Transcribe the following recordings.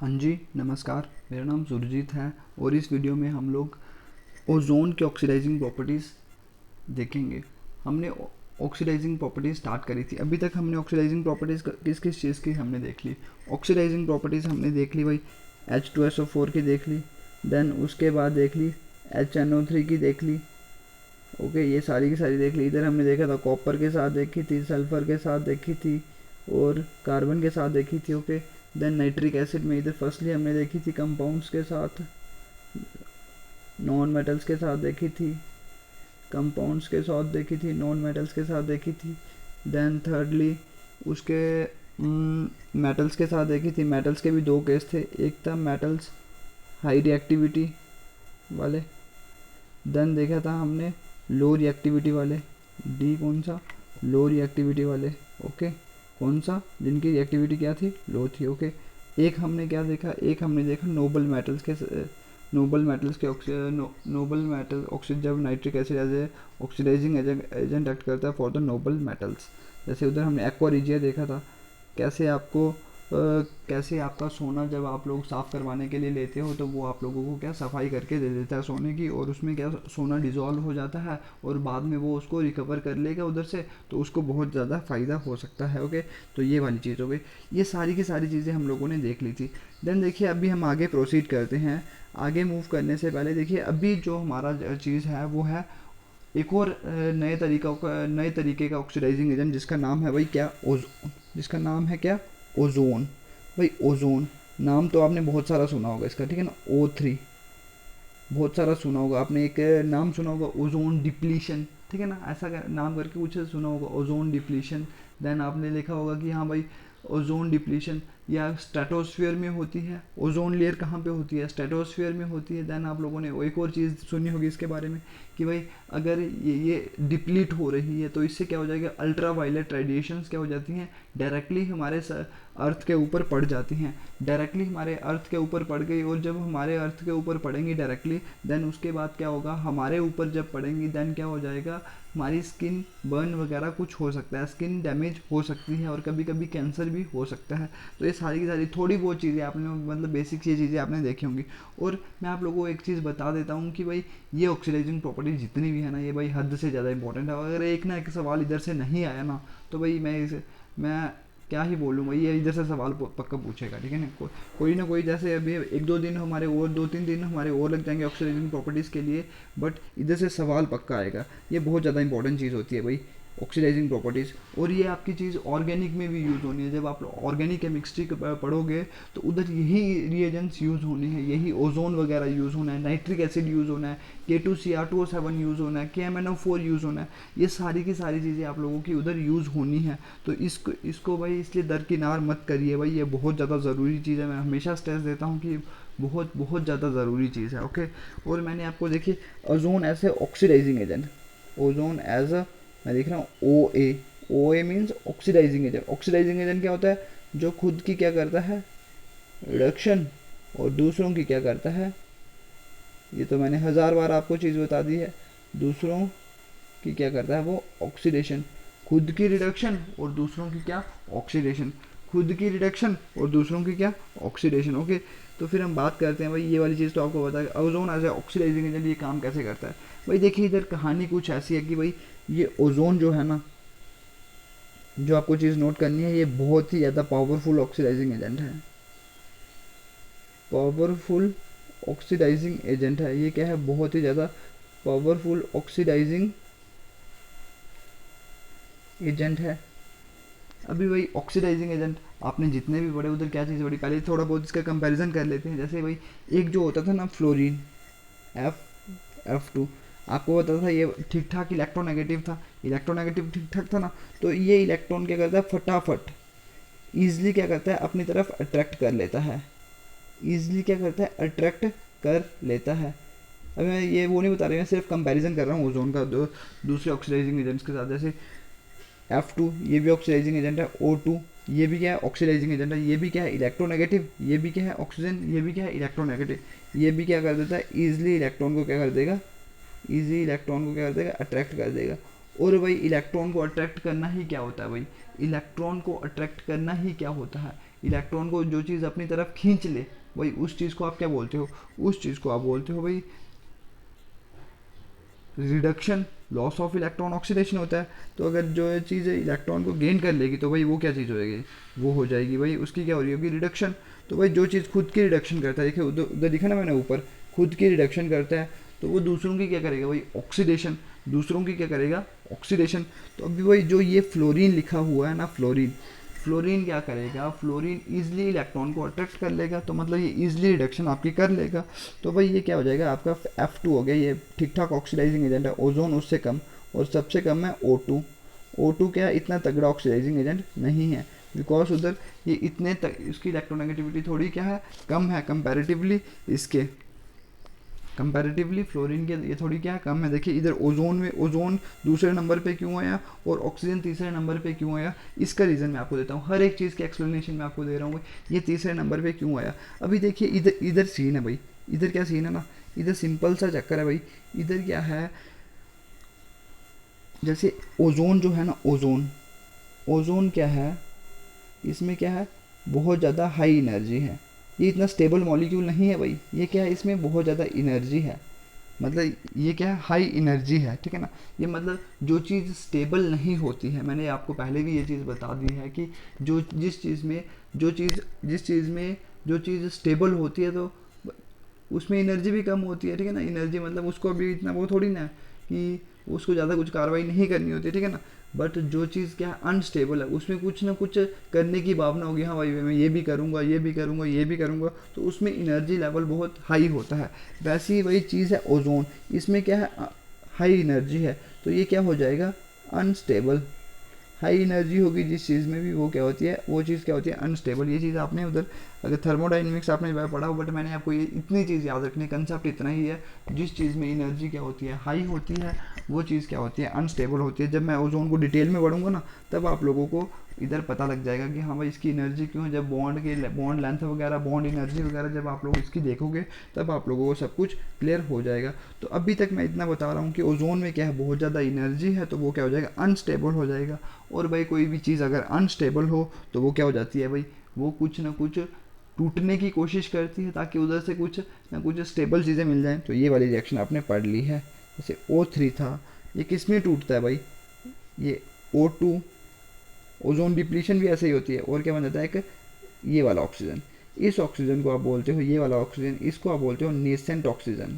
हाँ जी, नमस्कार। मेरा नाम सुरजीत है और इस वीडियो में हम लोग ओजोन के ऑक्सीडाइजिंग प्रॉपर्टीज़ देखेंगे। हमने ऑक्सीडाइजिंग प्रॉपर्टीज़ स्टार्ट करी थी। अभी तक हमने ऑक्सीडाइजिंग प्रॉपर्टीज़ किस किस चीज़ की हमने देख ली। ऑक्सीडाइजिंग प्रॉपर्टीज़ हमने देख ली भाई, H2SO4 की देख ली, देन उसके बाद देख ली HNO3 की देख ली। ओके, ये सारी की सारी देख ली। इधर हमने देखा था कॉपर के साथ देखी थी, सल्फ़र के साथ देखी थी और कार्बन के साथ देखी थी। ओके, देन नाइट्रिक एसिड में इधर फर्स्टली हमने देखी थी कंपाउंड्स के साथ, नॉन मेटल्स के साथ देखी थी, कंपाउंड्स के साथ देखी थी, नॉन मेटल्स के साथ देखी थी। देन थर्डली उसके मेटल्स के साथ देखी थी। मेटल्स के भी दो केस थे, एक था मेटल्स हाई रिएक्टिविटी वाले, देन देखा था हमने लो रिएक्टिविटी वाले, डी कौन सा, लो रिएक्टिविटी वाले। ओके, कौन सा, जिनकी रिएक्टिविटी क्या थी, लो थी। ओके, एक हमने क्या देखा, एक हमने देखा नोबल मेटल्स के नोबल मेटल ऑक्सीजन, जब nitric acid as a oxidising agent act करता है फॉर द नोबल मेटल्स। जैसे उधर हमने एक्वा रिजिया देखा था, कैसे आपको कैसे आपका सोना जब आप लोग साफ़ करवाने के लिए लेते हो तो वो आप लोगों को क्या सफाई करके दे देता है सोने की, और उसमें क्या सोना डिज़ोल्व हो जाता है और बाद में वो उसको रिकवर कर लेगा उधर से, तो उसको बहुत ज़्यादा फ़ायदा हो सकता है। ओके, तो ये वाली चीज़ हो गई। ये सारी की सारी चीज़ें हम लोगों ने देख ली थी। देन देखिए अभी हम आगे प्रोसीड करते हैं। आगे मूव करने से पहले देखिए अभी जो हमारा चीज़ है वो है एक और नए तरीके का ऑक्सीडाइजिंग एजेंट, जिसका नाम है भाई क्या, ओजोन। जिसका नाम है क्या, ओजोन। भाई ओजोन नाम तो आपने बहुत सारा सुना होगा इसका, ठीक है ना, O3 बहुत सारा सुना होगा आपने। एक नाम सुना होगा ओजोन डिप्लीशन, ठीक है ना, ऐसा नाम करके कुछ सुना होगा, ओजोन डिप्लीशन। देन आपने लिखा होगा कि हाँ भाई ओजोन डिप्लीशन या स्ट्रेटोस्फीयर में होती है। ओजोन लेयर कहाँ पे होती है, स्ट्रेटोस्फीयर में होती है। देन आप लोगों ने एक और चीज़ सुनी होगी इसके बारे में कि भाई अगर ये डिप्लीट हो रही है तो इससे क्या हो जाएगा, अल्ट्रा वायलेट रेडिएशंस क्या हो जाती हैं, डायरेक्टली हमारे अर्थ के ऊपर पड़ जाती हैं। डायरेक्टली हमारे अर्थ के ऊपर पड़ गई, और जब हमारे अर्थ के ऊपर पड़ेंगी डायरेक्टली, देन उसके बाद क्या होगा, हमारे ऊपर जब पड़ेंगी देन क्या हो जाएगा, हमारी स्किन बर्न वगैरह कुछ हो सकता है, स्किन डैमेज हो सकती है और कभी कभी कैंसर भी हो सकता है। तो ये सारी की सारी थोड़ी बहुत चीज़ें आपने मतलब बेसिक ये चीज़ें आपने देखी होंगी। और मैं आप लोगों को एक चीज़ बता देता हूँ कि भाई ये ऑक्सीडाइजिंग प्रॉपर्टी जितनी भी है ना, ये भाई हद से ज़्यादा इंपॉर्टेंट है। अगर एक ना एक सवाल इधर से नहीं आया ना तो भाई मैं क्या ही बोलूँ भाई, ये इधर से सवाल पक्का पूछेगा, ठीक है ना। कोई ना कोई, जैसे अभी एक दो दिन हमारे और 2-3 दिन हमारे और लग जाएंगे ऑक्सीडाइजिंग प्रॉपर्टीज़ के लिए, बट इधर से सवाल पक्का आएगा। ये बहुत ज़्यादा इंपॉर्टेंट चीज़ होती है भाई ऑक्सीडाइजिंग प्रॉपर्टीज़। और ये आपकी चीज़ ऑर्गेनिक में भी यूज़ होनी है। जब आप ऑर्गेनिक केमिस्ट्री पढ़ोगे तो उधर यही रिएजेंट्स यूज़ होने हैं, यही ओजोन वगैरह यूज़ होना है, नाइट्रिक एसिड यूज़ होना है, K2Cr2O7 यूज़ होना है, KMnO4 यूज़ होना है। ये सारी की सारी चीज़ें आप लोगों की उधर यूज़ होनी है। तो इसको भाई इसलिए दरकिनार मत करिए भाई, ये बहुत ज़्यादा ज़रूरी चीज़ है। मैं हमेशा स्ट्रेस देता हूँ कि बहुत बहुत ज़्यादा ज़रूरी चीज़ है। ओके, और मैंने आपको देखिए ozone as a oxidising agent, ozone as a, मैं देख रहा हूँ O A means oxidising agent. Oxidising agent क्या होता है, जो खुद की क्या करता है, रिडक्शन, और दूसरों की क्या करता है, ये तो मैंने 1000 बार आपको चीज़ बता दी है, दूसरों की क्या करता है वो ऑक्सीडेशन। खुद की रिडक्शन और दूसरों की क्या, ऑक्सीडेशन। खुद की रिडक्शन और दूसरों की क्या, ऑक्सीडेशन। ओके, तो फिर हम बात करते हैं भाई, ये वाली चीज़ तो आपको बता, ozone as a oxidising agent ये काम कैसे करता है। भाई देखिए इधर कहानी कुछ ऐसी है कि भाई ये ओजोन जो है ना, जो आपको चीज़ नोट करनी है, ये बहुत ही ज़्यादा पावरफुल ऑक्सीडाइजिंग एजेंट है। पावरफुल ऑक्सीडाइजिंग एजेंट है ये, क्या है, बहुत ही ज़्यादा पावरफुल ऑक्सीडाइजिंग एजेंट है। अभी वही ऑक्सीडाइजिंग एजेंट आपने जितने भी पढ़े उधर क्या चीज़ पढ़ी, पहले थोड़ा बहुत इसका कंपैरिजन कर लेते हैं। जैसे भाई एक जो होता था ना फ्लोरीन, F2, आपको पता था ये ठीक ठाक इलेक्ट्रोनेगेटिव था, इलेक्ट्रोनेगेटिव ठीक ठाक था ना, तो ये इलेक्ट्रॉन क्या करता है, फटाफट ईजिली क्या करता है अपनी तरफ अट्रैक्ट कर लेता है, ईजिली क्या करता है, अट्रैक्ट कर लेता है। अभी मैं ये वो नहीं बता रही, मैं सिर्फ कंपैरिजन कर रहा हूँ ओजोन का दूसरे ऑक्सीडाइजिंग एजेंट्स के साथ। जैसे F2 ये भी ऑक्सीडाइजिंग एजेंट है, O2 ये भी क्या है, ऑक्सीडाइजिंग एजेंट है, ये भी क्या है, इलेक्ट्रोनेगेटिव, ये भी क्या है, ऑक्सीजन, ये भी क्या है, इलेक्ट्रोनेगेटिव। ये भी क्या कर देता है, ईजिली इलेक्ट्रॉन को क्या कर देगा, ईजी इलेक्ट्रॉन को क्या कर देगा, अट्रैक्ट कर देगा। और भाई इलेक्ट्रॉन को अट्रैक्ट करना ही क्या होता है भाई, इलेक्ट्रॉन को अट्रैक्ट करना ही क्या होता है, इलेक्ट्रॉन को जो चीज़ अपनी तरफ खींच ले भाई उस चीज़ को आप क्या बोलते हो, उस चीज़ को आप बोलते हो भाई reduction, loss of electron oxidation होता है। तो अगर जो है चीज़ इलेक्ट्रॉन को गेन कर लेगी तो भाई वो क्या चीज़ हो जाएगी, वो हो जाएगी भाई उसकी क्या हो रही होगी, रिडक्शन। तो भाई जो चीज़ खुद की रिडक्शन करता है, देखिए उधर उधर दिखा ना मैंने ऊपर, खुद की रिडक्शन करता है तो वो दूसरों की क्या करेगा भाई, ऑक्सीडेशन, दूसरों की क्या करेगा, ऑक्सीडेशन। तो अभी भाई जो ये फ्लोरीन लिखा हुआ है ना, फ्लोरीन, फ्लोरीन क्या करेगा, फ्लोरीन ईजिली इलेक्ट्रॉन को अट्रैक्ट कर लेगा, तो मतलब ये ईजिली रिडक्शन आपकी कर लेगा। तो भाई ये क्या हो जाएगा आपका F2 हो गया, ये ठीक ठाक ऑक्सीडाइजिंग एजेंट है। ओजोन उससे कम, और सबसे कम है O2। O2 क्या है, इतना तगड़ा ऑक्सीडाइजिंग एजेंट नहीं है, बिकॉज उधर ये इतने तक इसकी इलेक्ट्रोनेगेटिविटी थोड़ी क्या है, कम है कंपैरेटिवली इसके, कंपैरेटिवली फ्लोरीन के ये थोड़ी क्या है, कम है। देखिए इधर ओजोन में, ओजोन दूसरे नंबर पे क्यों आया और ऑक्सीजन तीसरे नंबर पे क्यों आया, इसका रीज़न मैं आपको देता हूँ, हर एक चीज़ के एक्सप्लेनेशन मैं आपको दे रहा हूँ ये तीसरे नंबर पे क्यों आया। अभी देखिए इधर इधर सीन है भाई, इधर क्या सीन है ना, इधर सिंपल सा चक्कर है भाई। इधर क्या है, जैसे ओजोन जो है ना, ओजोन, ओजोन क्या है, इसमें क्या है, बहुत ज़्यादा हाई एनर्जी है, ये इतना स्टेबल मॉलिक्यूल नहीं है भाई, ये क्या है, इसमें बहुत ज़्यादा एनर्जी है, मतलब ये क्या है, हाई एनर्जी है, ठीक है ना। ये मतलब जो चीज़ स्टेबल नहीं होती है, मैंने आपको पहले भी ये चीज़ बता दी है कि जो जिस चीज़ में जो चीज़ जिस चीज़ में जो चीज़ स्टेबल होती है तो उसमें एनर्जी भी कम होती है, ठीक है ना। एनर्जी मतलब उसको अभी इतना वो थोड़ी ना है कि उसको ज़्यादा कुछ कार्रवाई नहीं करनी होती है, ठीक है ना। बट जो चीज़ क्या है अनस्टेबल है, उसमें कुछ ना कुछ करने की भावना होगी, हाँ भाई मैं ये भी करूँगा, ये भी करूँगा, ये भी करूँगा, तो उसमें एनर्जी लेवल बहुत हाई होता है। वैसी ही वही चीज़ है ओजोन, इसमें क्या है, हाई एनर्जी है, तो ये क्या हो जाएगा, अनस्टेबल। हाई एनर्जी होगी जिस चीज़ में भी वो क्या होती है, वो चीज़ क्या होती है, अनस्टेबल। ये चीज़ आपने उधर अगर थर्मोडाइनमिक्स आपने पढ़ा हो, बट मैंने आपको ये इतनी चीज़ याद रखनी, कंसेप्ट इतना ही है, जिस चीज़ में एनर्जी क्या होती है, हाई होती है, वो चीज़ क्या होती है, अनस्टेबल होती है। जब मैं ओजोन को डिटेल में पढ़ूंगा ना, तब आप लोगों को इधर पता लग जाएगा कि हाँ भाई इसकी एनर्जी क्यों है। जब बॉन्ड लेंथ वगैरह, बॉन्ड एनर्जी वगैरह जब आप लोग इसकी देखोगे, तब आप लोगों को सब कुछ क्लियर हो जाएगा। तो अभी तक मैं इतना बता रहा हूँ कि ओजोन में क्या है, बहुत ज़्यादा एनर्जी है, तो वो क्या हो जाएगा, अनस्टेबल हो जाएगा। और भाई कोई भी चीज़ अगर अनस्टेबल हो तो वो क्या हो जाती है भाई, वो कुछ ना कुछ टूटने की कोशिश करती है, ताकि उधर से कुछ ना कुछ स्टेबल चीज़ें मिल जाएं। तो ये वाली रिएक्शन आपने पढ़ ली है। जैसे O3 था, ये किस में टूटता है भाई, ये O2, ओजोन डिप्लीशन भी ऐसे ही होती है। और क्या बन जाता है, एक ये वाला ऑक्सीजन, इस ऑक्सीजन को आप बोलते हो, ये वाला ऑक्सीजन, इसको आप बोलते हो नेसेंट ऑक्सीजन,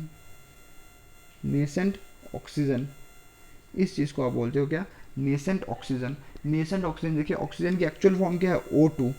नेसेंट ऑक्सीजन, इस चीज़ को आप बोलते हो क्या, नेसेंट ऑक्सीजन। नेसेंट ऑक्सीजन, देखिए ऑक्सीजन की एक्चुअल फॉर्म क्या है, O2।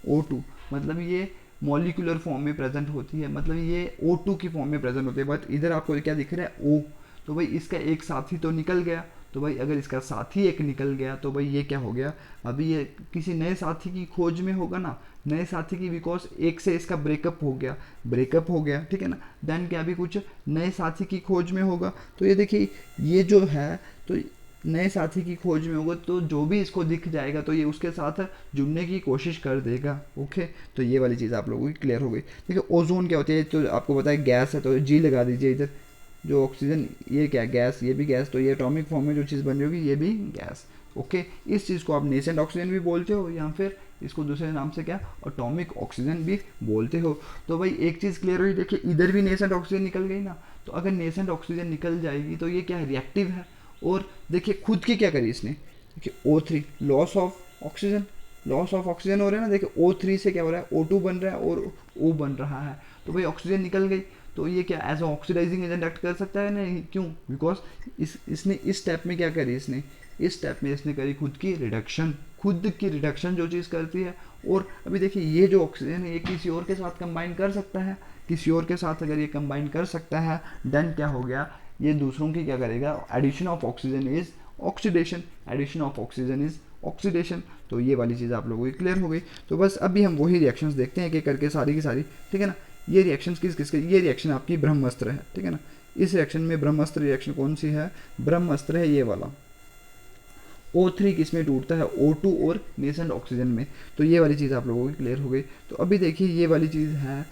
O2 मतलब ये मॉलिक्यूलर फॉर्म में प्रेजेंट होती है, मतलब ये O2 की फॉर्म में प्रेजेंट होती है। बट इधर आपको क्या दिख रहा है, O, तो भाई इसका एक साथी तो निकल गया। तो भाई अगर इसका साथी एक निकल गया तो भाई ये क्या हो गया, अभी ये किसी नए साथी की खोज में होगा ना, नए साथी की, बिकॉज एक से इसका ब्रेकअप हो गया, ब्रेकअप हो गया, ठीक है ना। देन क्या अभी कुछ नए साथी की खोज में होगा। तो ये देखिए ये जो है, तो नए साथी की खोज में होगा, तो जो भी इसको दिख जाएगा तो ये उसके साथ जुड़ने की कोशिश कर देगा। ओके, तो ये वाली चीज़ आप लोगों की क्लियर हो गई। देखिए ओजोन क्या होती है, तो आपको पता है गैस है, तो जी लगा दीजिए इधर। जो ऑक्सीजन, ये क्या गैस, ये भी गैस, तो ये एटॉमिक फॉर्म में जो चीज़ बन रही होगी ये भी गैस। ओके, इस चीज़ को आप नेसेंट ऑक्सीजन भी बोलते हो, या फिर इसको दूसरे नाम से क्या, एटॉमिक ऑक्सीजन भी बोलते हो। तो भाई एक चीज़ क्लियर हुई, देखिए इधर भी नेसेंट ऑक्सीजन निकल गई ना। तो अगर नेसेंट ऑक्सीजन निकल जाएगी तो ये क्या है, रिएक्टिव है। और देखिए खुद की क्या करी इसने, देखिए O3, loss of oxygen, loss of oxygen हो रहा है ना। देखिए O3 से क्या हो रहा है, O2 बन रहा है और O बन रहा है। तो भाई ऑक्सीजन निकल गई, तो ये क्या एज ऑक्सीडाइजिंग एजेंट एक्ट कर सकता है नहीं, क्यों, बिकॉज इसने इस स्टेप में क्या करी, इसने इस स्टेप में इसने करी खुद की रिडक्शन, खुद की रिडक्शन जो चीज़ करती है। और अभी देखिए ये जो ऑक्सीजन है ये किसी और के साथ कंबाइन कर सकता है, किसी और के साथ अगर ये कंबाइन कर सकता है, देन क्या हो गया, ये दूसरों की क्या करेगा, addition of oxygen is oxidation, addition of oxygen is oxidation. तो ये वाली चीज़ आप लोगों की क्लियर हो गई। तो बस अभी हम वही रिएक्शंस देखते हैं एक एक करके, सारी की सारी, ठीक है ना। ये रिएक्शंस किस किस के, ये रिएक्शन आपकी ब्रह्मास्त्र है, ठीक है ना। इस रिएक्शन में ब्रह्मास्त्र रिएक्शन कौन सी है, ब्रह्मास्त्र है ये वाला। O3 किस में टूटता है, O2 और नेसेंट ऑक्सीजन में। तो ये वाली चीज़ आप लोगों की क्लियर हो गई। तो अभी देखिए ये वाली चीज़ है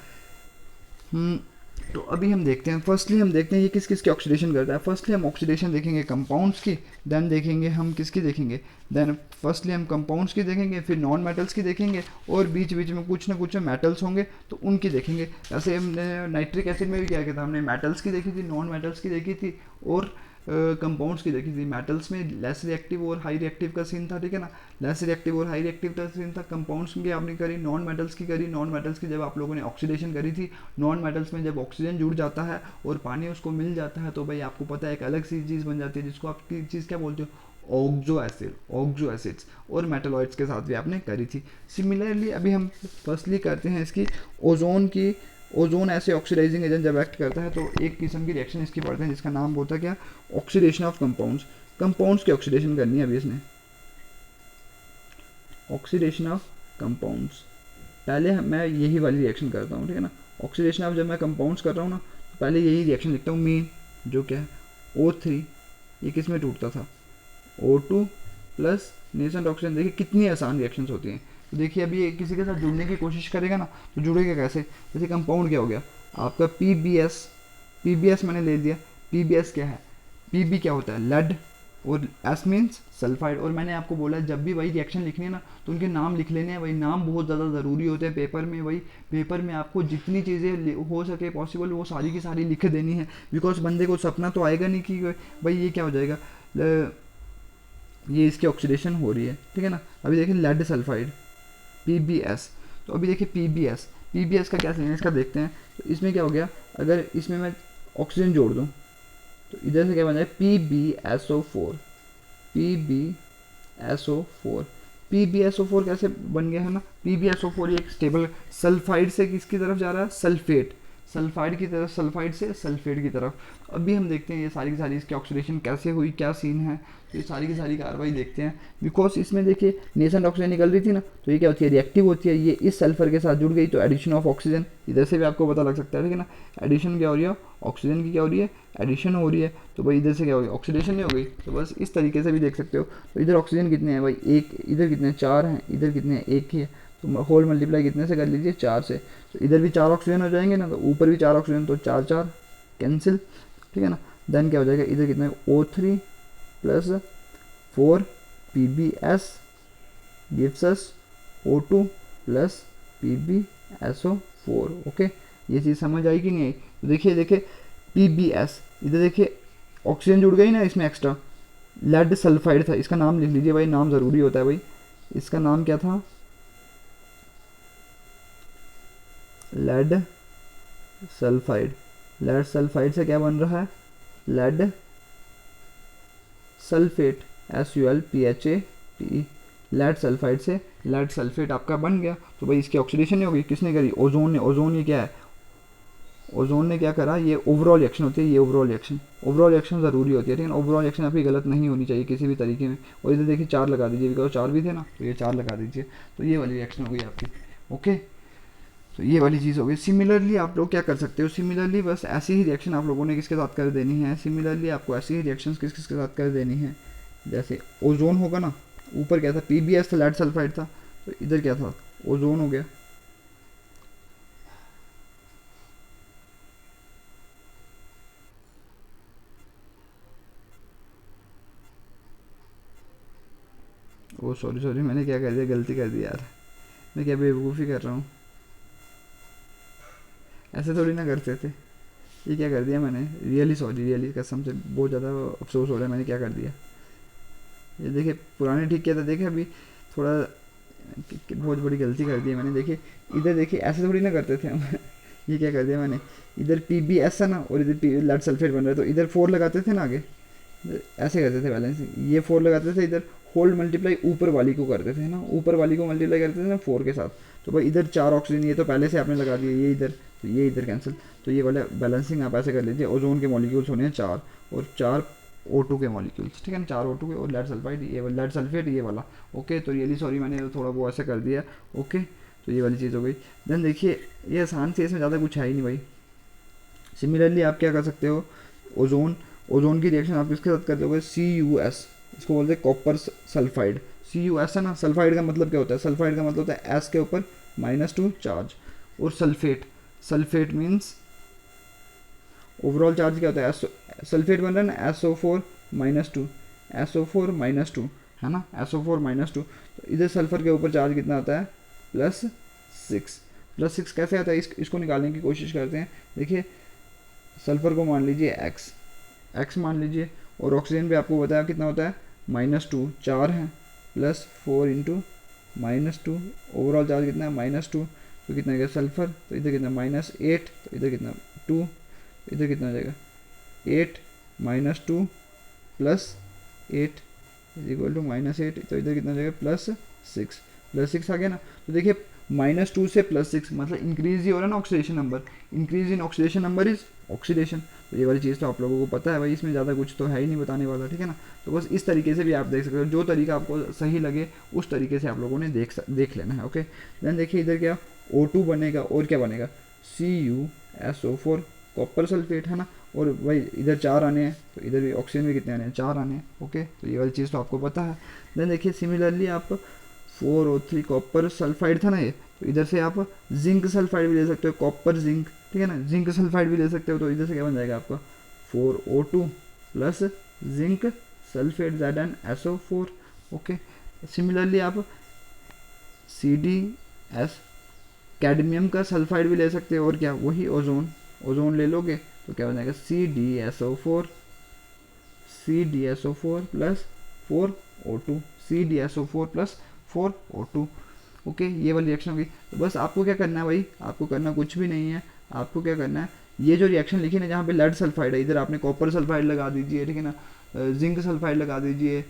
तो अभी हम देखते हैं, फर्स्टली हम देखते हैं ये किस किस की ऑक्सीडेशन करता है। फर्स्टली हम ऑक्सीडेशन देखेंगे कंपाउंड्स की, देन देखेंगे हम किसकी देखेंगे, देन फर्स्टली हम कंपाउंड्स की देखेंगे, फिर नॉन मेटल्स की देखेंगे, और बीच बीच में कुछ ना कुछ मेटल्स होंगे तो उनकी देखेंगे। ऐसे हमने नाइट्रिक एसिड में भी क्या किया था, हमने मेटल्स की देखी थी, नॉन मेटल्स की देखी थी, और कंपाउंड्स की देखी थी। मेटल्स में लेस रिएक्टिव और हाई रिएक्टिव का सीन था, ठीक है ना, लेस रिएक्टिव और हाई रिएक्टिव का सीन था। कंपाउंड्स की आपने करी, नॉन मेटल्स की करी। नॉन मेटल्स की जब आप लोगों ने ऑक्सीडेशन करी थी, नॉन मेटल्स में जब ऑक्सीजन जुड़ जाता है और पानी उसको मिल जाता है तो भाई आपको पता है एक अलग सी चीज़ बन जाती है जिसको आप चीज़ क्या बोलते हो, ऑक्सो एसिड, ऑक्सो एसिड्स। और मेटलॉइड्स के साथ भी आपने करी थी। सिमिलरली अभी हम फर्स्टली करते हैं इसकी ओजोन की। ओजोन ऐसे ऑक्सीडाइजिंग एजेंट जब एक्ट करता है तो एक किस्म की रिएक्शन इसकी पढ़ते हैं जिसका नाम होता है क्या, ऑक्सीडेशन ऑफ कंपाउंड्स। कंपाउंड्स की ऑक्सीडेशन करनी है अभी इसने, ऑक्सीडेशन ऑफ कंपाउंड्स। पहले मैं यही वाली रिएक्शन करता हूँ, ठीक है ना। ऑक्सीडेशन ऑफ जब मैं कंपाउंड्स कर रहा हूँ ना तो पहले यही रिएक्शन लिखता हूँ, मीन जो क्या है O3, ये किस में टूटता था, O2 प्लस नेसेंट ऑक्सीजन। देखिए कितनी आसान रिएक्शंस होती हैं। तो देखिए अभी ये किसी के साथ जुड़ने की कोशिश करेगा ना तो जुड़ेगा कैसे, जैसे कंपाउंड क्या हो गया आपका PbS, PbS मैंने ले दिया। PbS क्या है, Pb क्या होता है लेड, और S मीन्स सल्फाइड। और मैंने आपको बोला जब भी वही रिएक्शन लिखनी है ना तो उनके नाम लिख लेने हैं। वही नाम बहुत ज़्यादा ज़रूरी होते हैं पेपर में। वही पेपर में आपको जितनी चीज़ें हो सके पॉसिबल वो सारी की सारी लिख देनी है, बिकॉज बंदे को सपना तो आएगा नहीं कि भाई ये क्या हो जाएगा, ये इसकी ऑक्सीडेशन हो रही है, ठीक है ना। अभी देखिए लेड सल्फाइड PbS। तो अभी देखिए PbS का क्या सीन है इसका देखते हैं। तो इसमें क्या हो गया, अगर इसमें मैं ऑक्सीजन जोड़ दूँ तो इधर से क्या बन जाए PbSO4, PbSO4। PbSO4 कैसे बन गया है ना, PbSO4 ये एक स्टेबल सल्फाइड से किसकी तरफ जा रहा है, सल्फेट, सल्फाइड की तरफ, सल्फाइड से सल्फेट की तरफ। अभी हम देखते हैं ये सारी की सारी इसकी ऑक्सीडेशन कैसे हुई, क्या सीन है, तो ये सारी की सारी कार्रवाई देखते हैं। बिकॉज इसमें देखिए नेसेंट ऑक्सीजन निकल रही थी ना, तो ये क्या होती है रिएक्टिव होती है, ये इस सल्फर के साथ जुड़ गई तो एडिशन ऑफ ऑक्सीजन, इधर से भी आपको पता लग सकता है, ठीक है ना। एडिशन क्या हो रही है, ऑक्सीजन की क्या हो रही है, एडिशन हो रही है। तो भाई इधर से क्या हो गई, ऑक्सीडेशन नहीं हो गई। तो बस इस तरीके से भी देख सकते हो। तो इधर ऑक्सीजन कितने हैं भाई, एक, इधर कितने, 4 हैं, इधर कितने हैं, एक ही है। तो होल मल्टीप्लाई कितने से कर लीजिए, 4 से। तो इधर भी 4 ऑक्सीजन हो जाएंगे ना, तो ऊपर भी 4 ऑक्सीजन, तो 4 4 कैंसिल, ठीक है ना। देन क्या हो जाएगा, इधर कितना है O3 plus 4 PbS gives us O2 plus PbSO4। Okay, ये चीज़ समझ आई कि नहीं आई। तो देखिए PbS, इधर देखिए ऑक्सीजन जुड़ गई ना इसमें एक्स्ट्रा, लेड सल्फाइड था, इसका नाम लिख लीजिए भाई, नाम ज़रूरी होता है भाई। इसका नाम क्या था, लेड सल्फाइड। लेड सल्फाइड से क्या बन रहा है, lead sulphate, SULPHATE। Lead sulphide से लेड सल्फेट आपका बन गया। तो भाई इसकी ऑक्सीडेशन नहीं होगी, किसने करी, ओजोन ने। ओजोन ये क्या है, ओजोन ने क्या करा, ये ओवरऑल रिएक्शन होती है, ये ओवरऑल रिएक्शन, ओवरऑल रिएक्शन ज़रूरी होती है, ठीक है ना। ओवरऑल रिएक्शन आपकी गलत नहीं होनी चाहिए किसी भी तरीके में। और इधर देखिए 4 लगा दीजिए, बिकॉज 4 भी थे ना, तो ये 4 लगा दीजिए। तो ये वाली रिएक्शन हो गई आपकी। ओके, तो ये वाली चीज़ हो गई। सिमिलरली आप लोग क्या कर सकते हो, सिमिलरली बस ऐसी ही रिएक्शन आप लोगों ने किसके साथ कर देनी है, सिमिलरली आपको ऐसी ही रिएक्शन किस किसके साथ कर देनी है। जैसे ओजोन होगा ना, ऊपर क्या था PbS था, लेड सल्फाइड था, तो इधर क्या था, ओजोन हो गया। ओ सॉरी मैंने क्या कर दिया, गलती कर दी यार, मैं क्या बेवकूफ़ी कर रहा हूँ, ऐसे थोड़ी ना करते थे। ये क्या कर दिया मैंने, रियली सॉरी, रियली कसम से बहुत ज़्यादा अफसोस हो रहा है, मैंने क्या कर दिया। ये देखिए पुराने ठीक किया था, देखिए अभी थोड़ा बहुत बड़ी गलती कर दी है मैंने। देखिए इधर देखिए ऐसे थोड़ी ना करते थे हम ये क्या कर दिया मैंने, इधर PbS है ना और इधर लेड सल्फेट बन रहा है, तो इधर 4 लगाते थे ना आगे, ऐसे करते थे बैलेंस, ये 4 लगाते थे, इधर होल्ड मल्टीप्लाई ऊपर वाली को करते थे ना, ऊपर वाली को मल्टीप्लाई करते थे ना 4 के साथ। तो भाई इधर 4 ऑक्सीजन, ये तो पहले से आपने लगा दिया, ये इधर, तो ये इधर कैंसिल। तो ये वाला बैलेंसिंग आप ऐसे कर लीजिए, ओजोन के मॉलिक्यूल्स होने हैं 4 और 4 O2 के मॉलिक्यूल्स, ठीक है ना, 4 O2 के, और लेड सल्फाइड, ये लेड सल्फेट ये वाला। ओके, तो रियली सॉरी मैंने थोड़ा वो ऐसे कर दिया। ओके, तो ये वाली चीज़ हो गई। देन देखिए ये आसान से, इसमें ज़्यादा कुछ है ही नहीं भाई। सिमिलरली आप क्या कर सकते हो, ओजोन, ओजोन की रिएक्शन आप किसके साथ करते हो, CuS, इसको बोलते हैं कॉपर सल्फाइड। CuS है ना, सल्फाइड का मतलब क्या होता है, सल्फाइड का मतलब होता है S के ऊपर -2 चार्ज। और sulphate, sulphate means overall charge क्या होता है, सल्फेट बन रहा है ना SO4-2, SO4-2 है ना, SO4-2। तो इधर सल्फर के ऊपर चार्ज कितना आता है, +6। +6 कैसे आता है, इसको निकालने की कोशिश करते हैं। देखिए सल्फर को मान लीजिए x मान लीजिए, और ऑक्सीजन पे आपको बताया कितना होता है, -2, 4 है, +4 इंटू -2, ओवरऑल चार्ज कितना है, -2। तो कितना हो गया सल्फर, तो इधर कितना -8, तो इधर कितना 2, इधर कितना हो जाएगा 8 -2 +8 इज इक्वल टू -8, तो इधर कितना हो जाएगा +6 आ गया ना। तो देखिए -2 से +6 मतलब इंक्रीज ही हो रहा है ना oxidation number, increase in oxidation number is oxidation. तो ये वाली चीज़ तो आप लोगों को पता है भाई, इसमें ज़्यादा कुछ तो है ही नहीं बताने वाला, ठीक है ना। तो बस इस तरीके से भी आप देख सकते हो, जो तरीका आपको सही लगे उस तरीके से आप लोगों ने देख लेना है। ओके देन देखिए इधर क्या O2 बनेगा, और क्या बनेगा CuSO4 कॉपर सल्फेट है ना, और भाई इधर 4 आने हैं, तो इधर भी ऑक्सीजन में कितने आने हैं, 4 आने हैं। ओके तो ये वाली चीज़ तो आपको पता है। देन देखिए सिमिलरली आप 4O3 कॉपर सल्फाइड था ना ये, तो इधर से आप जिंक सल्फाइड भी ले सकते हो, कॉपर जिंक, ठीक है ना, जिंक सल्फाइड भी ले सकते हो। तो इधर से क्या बन जाएगा आपका 4O2 plus zinc sulphate ZnSO4। Okay similarly आप CdS कैडमियम का सल्फाइड भी ले सकते हो, और क्या वही ओजोन ले लोगे तो क्या हो जाएगा CdSO4 plus 4O2, CdSO4 plus 4O2। Okay ये वाली रिएक्शन होगी। तो बस आपको क्या करना है भाई, आपको करना कुछ भी नहीं है, आपको क्या करना है, ये जो रिएक्शन लिखी ना जहाँ पे लेड सल्फाइड है, इधर आपने कॉपर सल्फाइड लगा दीजिए, ठीक है ना, जिंक सल्फाइड लगा दीजिए,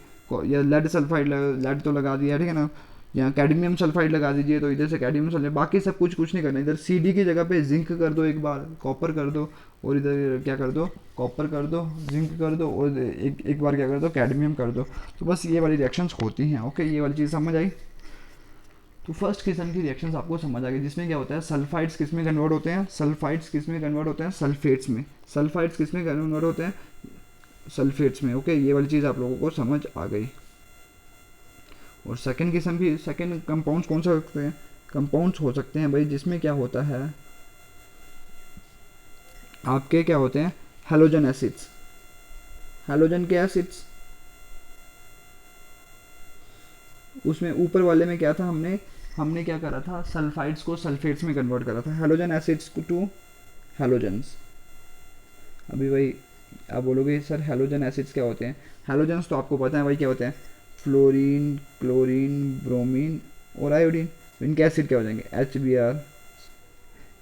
या लेड सल्फाइड लेड तो लगा दिया, ठीक है ना, यहाँ कैडमियम सल्फाइड लगा दीजिए, तो इधर से कैडमियम सल्फाइड, बाकी सब कुछ नहीं करना। इधर CD की जगह पे जिंक कर दो, एक बार कॉपर कर दो, और इधर क्या कर दो, कॉपर कर दो, जिंक कर दो, और एक बार क्या कर दो, कैडमियम कर दो। तो बस ये वाली रिएक्शंस होती हैं। ओके ये वाली चीज़ समझ आई। तो फर्स्ट किस्म की रिएक्शंस आपको समझ आ गई, जिसमें क्या होता है सल्फाइड्स किस में कन्वर्ट होते हैं, सल्फाइड्स किस में कन्वर्ट होते हैं, सल्फेट्स में, सल्फाइड्स किस में कन्वर्ट होते हैं, सल्फेट्स में। ओके ये वाली चीज़ आप लोगों को समझ आ गई। और सेकंड किस्म भी, सेकंड कंपाउंड्स कौन सा हो सकते हैं, कंपाउंड्स हो सकते हैं भाई जिसमें क्या होता है, आपके क्या होते हैं हैलोजन एसिड्स, हैलोजन के एसिड्स। उसमें ऊपर वाले में क्या था, हमने क्या करा था, सल्फाइड्स को सल्फेट्स में कन्वर्ट करा था, हैलोजन एसिड्स टू हैलोजन्स। अभी भाई आप बोलोगे सर हैलोजन एसिड्स क्या होते हैं, हैलोजन्स तो आपको पता है भाई क्या होते हैं, फ्लोरीन, क्लोरीन, ब्रोमीन और आयोडीन। तो इनके एसिड क्या हो जाएंगे, HBr,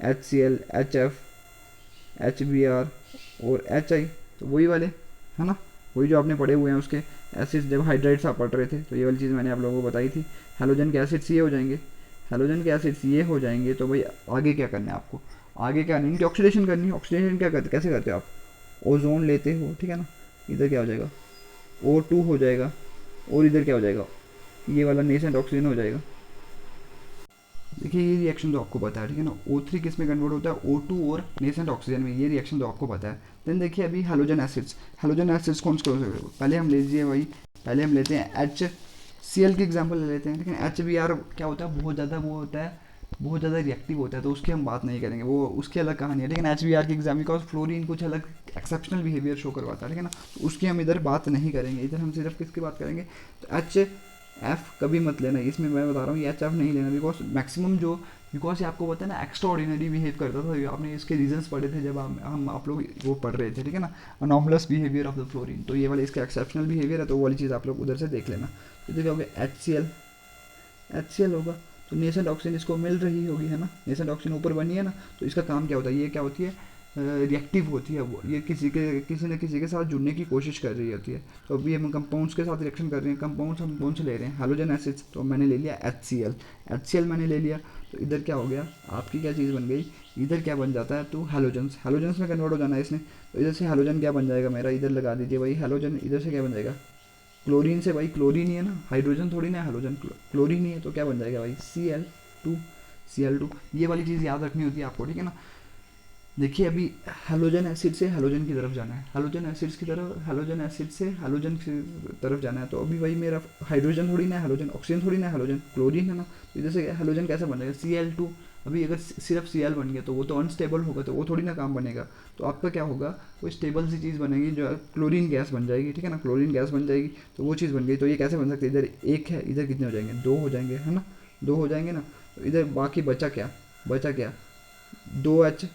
HCl, HF, HBr और HI। तो वही वाले है ना, वही जो आपने पढ़े हुए हैं उसके एसिड्स, जब हाइड्राइड्स आप पढ़ रहे थे तो ये वाली चीज़ मैंने आप लोगों को बताई थी। हैलोजन के एसिड्स ये हो जाएंगे, हैलोजन के एसिड्स ये हो जाएंगे। तो भाई आगे क्या करना है आपको, आगे क्या नहीं, इनकी ऑक्सीडेशन करनी है। ऑक्सीडेशन क्या करते, कैसे करते हो आप, ओजोन लेते हो, ठीक है ना, इधर क्या हो जाएगा O2 हो जाएगा, और इधर क्या हो जाएगा, ये वाला नेसेंट ऑक्सीजन हो जाएगा। देखिए ये रिएक्शन तो आपको पता है, ठीक है ना, O3 किस में कन्वर्ट होता है, O2 और नेसेंट ऑक्सीजन में, ये रिएक्शन तो आपको पता है। देन देखिए अभी हैलोजन एसिड्स, हैलोजन एसिड्स कौन से, पहले हम लीजिए भाई, पहले हम लेते हैं HCl की एग्जांपल ले लेते हैं। लेकिन HBr क्या होता है, बहुत ज़्यादा वो होता है, बहुत ज़्यादा रिएक्टिव होता है, तो उसकी हम बात नहीं करेंगे, वो उसकी अलग कहानी है। लेकिन HBr की एग्जाम, बिकॉज फ्लोरीन कुछ अलग एक्सेप्शनल बिहेवियर शो करवाता है, ठीक है ना, तो उसकी हम इधर बात नहीं करेंगे। इधर हम सिर्फ किसकी बात करेंगे, तो HF कभी मत लेना, इसमें मैं बता रहा हूँ ये HF नहीं लेना, बिकॉज मैक्सिमम जो, बिकॉज ये आपको पता है ना एक्स्ट्रा ऑर्डिनरी बिहेव करता था, आपने इसके रीजंस पढ़े थे जब हम आप लोग वो पढ़ रहे थे, ठीक है ना, अनॉमलस बिहेवियर ऑफ द फ्लोरीन। तो ये वाला इसका एक्सेप्शनल बिहेवियर है, तो वो वाली चीज़ आप लोग उधर से देख लेना। इधर क्या हो गया HCl होगा, तो नेसेंट ऑक्सीजन इसको मिल रही होगी, है ना, नेसेंट ऑक्सीजन ऊपर बनी है ना, तो इसका काम क्या होता है, ये क्या होती है, रिएक्टिव होती है, वो ये किसी न किसी के साथ जुड़ने की कोशिश कर रही होती है। तो अभी हम कंपाउंड्स के साथ रिएक्शन कर रहे हैं, कंपाउंड्स हम कौन से ले रहे हैं, हैलोजन एसिड्स। तो मैंने ले लिया HCl मैंने ले लिया, तो इधर क्या हो गया, आपकी क्या चीज़ बन गई, इधर क्या बन जाता है, तो हैलोजन्स में कन्वर्ट हो जाना है इसने। तो इधर से हैलोजन क्या बन जाएगा मेरा, इधर लगा दीजिए भाई हैलोजन, इधर से क्या बन जाएगा, क्लोरीन से, भाई क्लोरीन ही है ना, हाइड्रोजन थोड़ी ना, हैलोजन क्लोरीन ही है, तो क्या बन जाएगा भाई Cl2। ये वाली चीज़ याद रखनी होती है आपको, ठीक है ना। देखिए अभी हैलोजन एसिड से हैलोजन की तरफ जाना है, हैलोजन एसिड से हैलोजन की तरफ जाना है। तो अभी भाई मेरा हाइड्रोजन थोड़ी ना, हैलोजन ऑक्सीजन थोड़ी ना, हैलोजन क्लोरीन है ना, तो इधर से हैलोजन कैसे बन जाएगा, Cl2। अभी अगर सिर्फ Cl बन गया तो वो तो अनस्टेबल होगा, तो वो थोड़ी ना काम बनेगा। तो आपका क्या होगा, कोई स्टेबल सी चीज़ बनेगी जो क्लोरीन गैस बन जाएगी, ठीक है ना, क्लोरीन गैस बन जाएगी, तो वो चीज़ बन गई। तो ये कैसे बन सकती है, इधर एक है, इधर कितने हो जाएंगे, दो हो जाएंगे, है ना, दो हो जाएंगे ना। तो इधर बाकी बचा क्या, बचा क्या, दो एच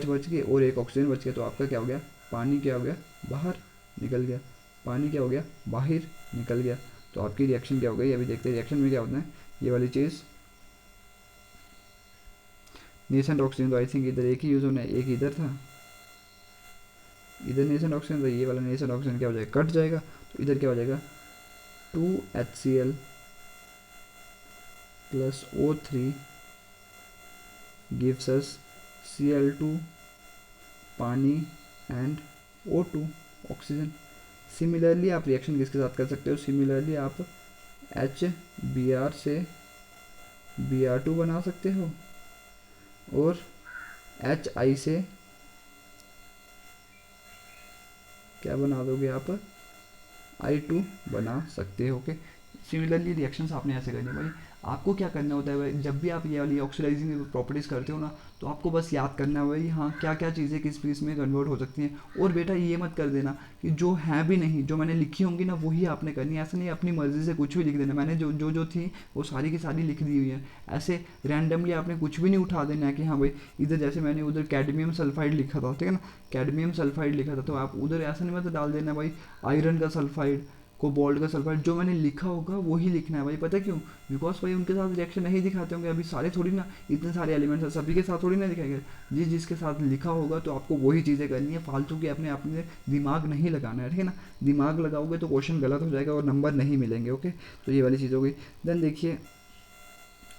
बच गए और एक ऑक्सीजन बच गया। तो आपका क्या हो गया, पानी क्या हो गया, बाहर निकल गया, पानी क्या हो गया, बाहर निकल गया। तो आपकी रिएक्शन क्या हो गई, अभी देखते हैं रिएक्शन में क्या होता है। ये वाली चीज़ नेसेंट ऑक्सीजन, तो आई थिंक इधर एक ही यूज़ होना है, एक इधर था, इधर नेसेंट ऑक्सीजन, तो ये वाला नेसेंट ऑक्सीजन क्या हो जाएगा, कट जाएगा। तो इधर क्या हो जाएगा, 2HCl plus O3 gives us Cl2 पानी एंड O2 ऑक्सीजन। सिमिलरली आप रिएक्शन किसके साथ कर सकते हो, सिमिलरली आप HBr से Br2 बना सकते हो और HI से क्या बना दोगे आप, I2 बना सकते हो। ओके, सिमिलरली रिएक्शंस आपने ऐसे करनी है भाई। आपको क्या करना होता है भाई, जब भी आप ये वाली ऑक्सीडाइजिंग प्रॉपर्टीज़ करते हो ना, तो आपको बस याद करना है भाई, हाँ क्या क्या चीज़ें किस चीज़ में कन्वर्ट हो सकती हैं। और बेटा ये मत कर देना कि जो है भी नहीं, जो मैंने लिखी होंगी ना वही आपने करनी है, ऐसा नहीं अपनी मर्ज़ी से कुछ भी लिख देना। मैंने जो थी वो सारी की सारी लिख दी हुई है, ऐसे रैंडमली आपने कुछ भी नहीं उठा देना है कि हाँ भाई इधर, जैसे मैंने उधर कैडमियम सल्फाइड लिखा था, ठीक है ना, कैडमियम सल्फाइड लिखा था, तो आप उधर ऐसा नहीं मत डाल देना भाई आयरन का सल्फाइड, कोबाल्ट का सल्फाइड, जो मैंने लिखा होगा वही लिखना है भाई। पता है क्यों, बिकॉज भाई उनके साथ रिएक्शन नहीं दिखाते होंगे, अभी सारे थोड़ी ना, इतने सारे एलिमेंट्स हैं, सभी के साथ थोड़ी ना दिखाएंगे। जिसके साथ लिखा होगा तो आपको वही चीज़ें करनी है, फालतू की अपने अपने दिमाग नहीं लगाना है, ठीक है ना। दिमाग लगाओगे तो क्वेश्चन गलत हो जाएगा और नंबर नहीं मिलेंगे। ओके, तो ये वाली चीज़ हो गई। देन देखिए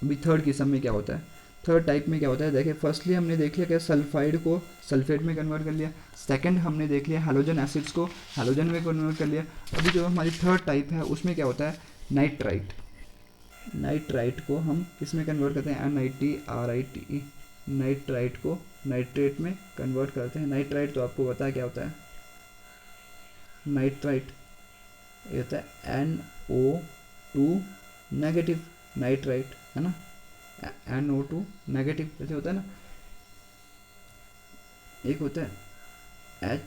अभी थर्ड किस्म में क्या होता है, थर्ड टाइप में क्या होता है, देखिए फर्स्टली हमने देख लिया कि सल्फाइड को सल्फेट में कन्वर्ट कर लिया, सेकंड हमने देख लिया हैलोजन एसिड्स को हैलोजन में कन्वर्ट कर लिया। अभी जो हमारी थर्ड टाइप है उसमें क्या होता है, नाइट्राइट, नाइट्राइट को हम किस में कन्वर्ट करते हैं, NiTRITE, नाइट्राइट को नाइट्रेट में कन्वर्ट करते हैं। नाइट्राइट तो आपको पता है क्या होता है, नाइट्राइट ये होता है NO2 नेगेटिव, नाइट्राइट है ना, NO2 नेगेटिव जैसे होता है ना। एक होता है H,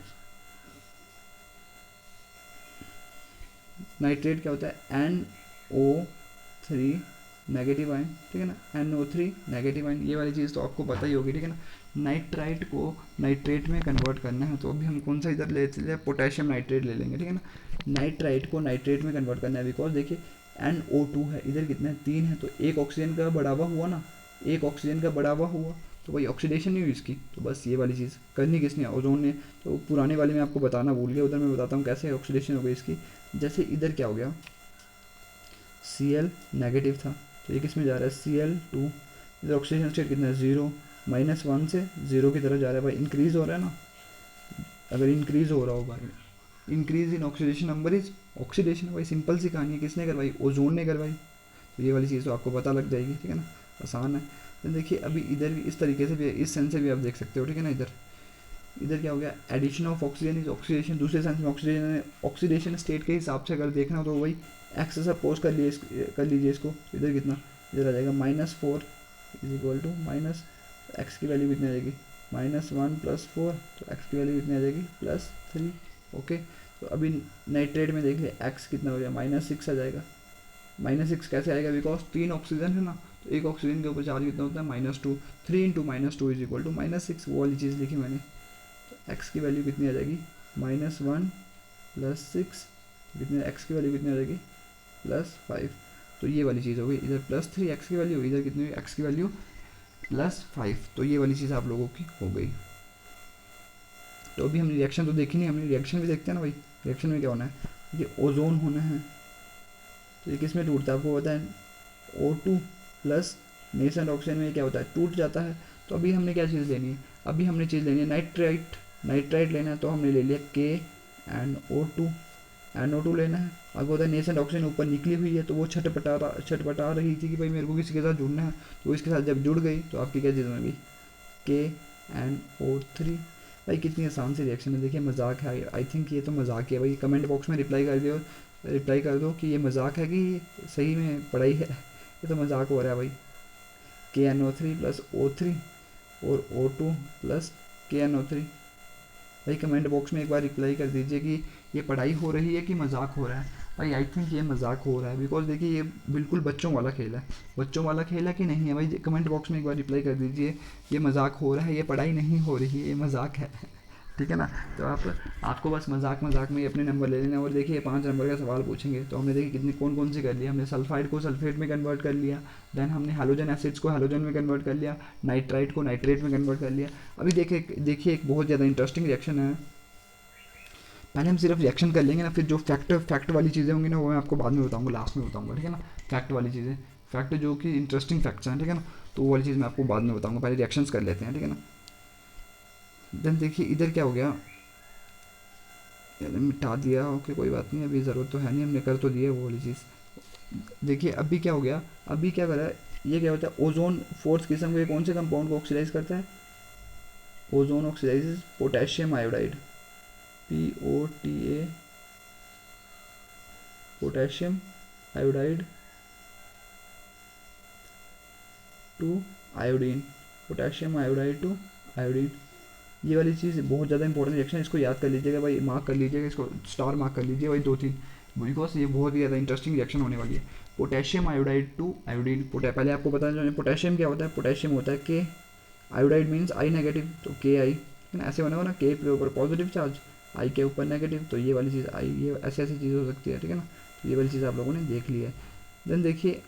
नाइट्रेट क्या होता है, NO3 नेगेटिव आयन, ठीक है ना, NO3 नेगेटिव आयन, ये वाली चीज़ तो आपको पता ही होगी, ठीक है ना। नाइट्राइट को नाइट्रेट में कन्वर्ट करना है, तो अभी हम कौन सा इधर लेते हैं, पोटेशियम नाइट्रेट ले लेंगे, ठीक है ना। नाइट्राइट को नाइट्रेट में कन्वर्ट करना है, बिकॉज देखिए NO2 है, इधर कितना है, 3 है, तो एक ऑक्सीजन का बढ़ावा हुआ ना, एक ऑक्सीजन का बढ़ावा हुआ, तो वही ऑक्सीडेशन नहीं हुई इसकी। तो बस ये वाली चीज़ करनी किसने, ओजोन ने। तो पुराने वाले में आपको बताना भूल गया, उधर मैं बताता हूँ कैसे ऑक्सीडेशन हो गई इसकी। जैसे इधर क्या हो गया, Cl नेगेटिव था, तो ये किस में जा रहा है, Cl2, इधर ऑक्सीडेशन स्टेट कितना है, 0, -1 से 0 की तरफ जा रहा है भाई, इंक्रीज़ हो रहा है ना। अगर इंक्रीज़ हो रहा होगा, increase in oxidation number is oxidation, भाई सिंपल सी कहानी है, किसने करवाई, ओजोन ने करवाई। तो ये वाली चीज़ तो आपको पता लग जाएगी, ठीक है ना, आसान है। तो देखिए अभी इधर भी इस तरीके से भी, इस सेंस से भी आप देख सकते हो, ठीक है ना। इधर इधर क्या हो गया, addition of oxygen is oxidation, दूसरे सेंस में ऑक्सीजन, ऑक्सीडेशन स्टेट के हिसाब से अगर देखना हो तो वही एक्स सपोज कर लीजिए इसको। तो इधर कितना, इधर आ जाएगा -4 is equal to minus x की वैल्यू कितनी आ जाएगी, -1 + 4, तो एक्स की वैल्यू कितनी आ जाएगी, +3। ओके, तो अभी नाइट्रेट में देख लिया एक्स कितना हो गया, -6 आ जाएगा। -6 कैसे आएगा, बिकॉज 3 ऑक्सीजन है ना, तो एक ऑक्सीजन के ऊपर चार्ज कितना होता है, -2, 3 × -2 इज इक्वल टू -6, वो वाली चीज़ लिखी मैंने। तो एक्स की वैल्यू कितनी आ जाएगी, -1 + 6, कितनी एक्स की वैल्यू कितनी आ जाएगी, +5। तो ये वाली चीज़ हो गई, इधर +3 एक्स की वैल्यू, इधर कितनी हुई एक्स की वैल्यू +5। तो ये वाली चीज़ आप लोगों की हो गई। तो अभी हमने रिएक्शन तो देखी नहीं, हमने रिएक्शन भी देखते हैं ना भाई। रिएक्शन में क्या होना है, ये ओजोन होना है, तो ये किस में टूटता है आपको पता है, O2 प्लस नेसेंट ऑक्सीजन में क्या होता है, टूट जाता है। तो अभी हमने क्या चीज़ लेनी है, अभी हमने चीज़ लेनी है नाइट्राइट, नाइट्राइट लेना है, तो हमने ले लिया KNO2, NO2 लेना है। अब होता है नेसेंट ऑक्सीजन ऊपर निकली हुई है, तो वो छटपटा रही थी कि भाई मेरे को किसी के साथ जुड़ना है, तो इसके साथ जब जुड़ गई तो आपकी क्या चीज़ बन गई, KNO3। भाई कितनी आसान सी रिएक्शन है, देखिए मजाक है, आई थिंक ये तो मजाक है भाई। कमेंट बॉक्स में रिप्लाई कर दो कि ये मजाक है कि सही में पढ़ाई है, ये तो मजाक हो रहा है भाई। KNO3 प्लस O3 और O2 प्लस KNO3। भाई कमेंट बॉक्स में एक बार रिप्लाई कर दीजिए कि ये पढ़ाई हो रही है कि मजाक हो रहा है। भाई आई थिंक ये मजाक हो रहा है, बिकॉज देखिए ये बिल्कुल बच्चों वाला खेल है। बच्चों वाला खेल है कि नहीं है भाई, कमेंट बॉक्स में एक बार रिप्लाई कर दीजिए। ये मजाक हो रहा है, ये पढ़ाई नहीं हो रही है, ये मजाक है ठीक है ना। तो आपको बस मजाक मजाक में ही अपने नंबर ले लेना। और देखिए 5 नंबर का सवाल पूछेंगे तो हमने देखिए कितनी कौन कौन सी कर लिया। हमने सल्फाइड को सल्फेट में कन्वर्ट कर लिया, देन हमने हैलोजन एसिड्स को हैलोजन में कन्वर्ट कर लिया, नाइट्राइट को नाइट्रेट में कन्वर्ट कर लिया। अभी देखिए एक बहुत ज़्यादा इंटरेस्टिंग रिएक्शन है। पहले हम सिर्फ रिएक्शन कर लेंगे ना, फिर जो फैक्ट वाली चीज़ें होंगी ना वो मैं आपको बाद में बताऊंगा, लास्ट में बताऊंगा, ठीक है ना। फैक्ट वाली चीज़ें, फैक्ट जो कि इंटरेस्टिंग फैक्ट्स हैं, ठीक है ना, तो वो वाली चीज़ मैं आपको बाद में बताऊंगा। पहले रिएक्शंस कर लेते हैं, ठीक है ना। देन देखिए इधर क्या हो गया, मिटा दिया, ओके कोई बात नहीं, अभी ज़रूरत तो है नहीं, हमने कर तो दिया वो वाली चीज़। देखिए अभी क्या हो गया, अभी क्या करा है, ये क्या होता है, ओजोन फोर्थ किस्म के कौन से कंपाउंड को ऑक्सीडाइज करता है, ozone oxidise potassium iodide, POTA, potassium iodide to iodine, potassium iodide to iodine. ये वाली चीज़ बहुत ज़्यादा इंपॉर्टेंट रिएक्शन है, इसको याद कर लीजिएगा भाई, मार्क कर लीजिएगा, इसको स्टार मार्क कर लीजिए भाई 2-3, बिकॉज ये बहुत ही ज़्यादा इंटरेस्टिंग रिएक्शन होने वाली है। पोटेशियम आयोडाइड टू आयोडीन, पहले आपको बताना चाहिए पोटेशियम क्या होता है। पोटेशियम होता है के, आयोडाइड मीन्स आई नेगेटिव, तो KI है ना, ऐसे बना हुआ ना, के के ऊपर पॉजिटिव चार्ज, आई के ऊपर नेगेटिव, तो ये वाली चीज़ आई, ये ऐसी ऐसी चीज़ हो सकती है, ठीक है ना। तो ये वाली चीज़ आप लोगों ने देख ली है। देन देखिए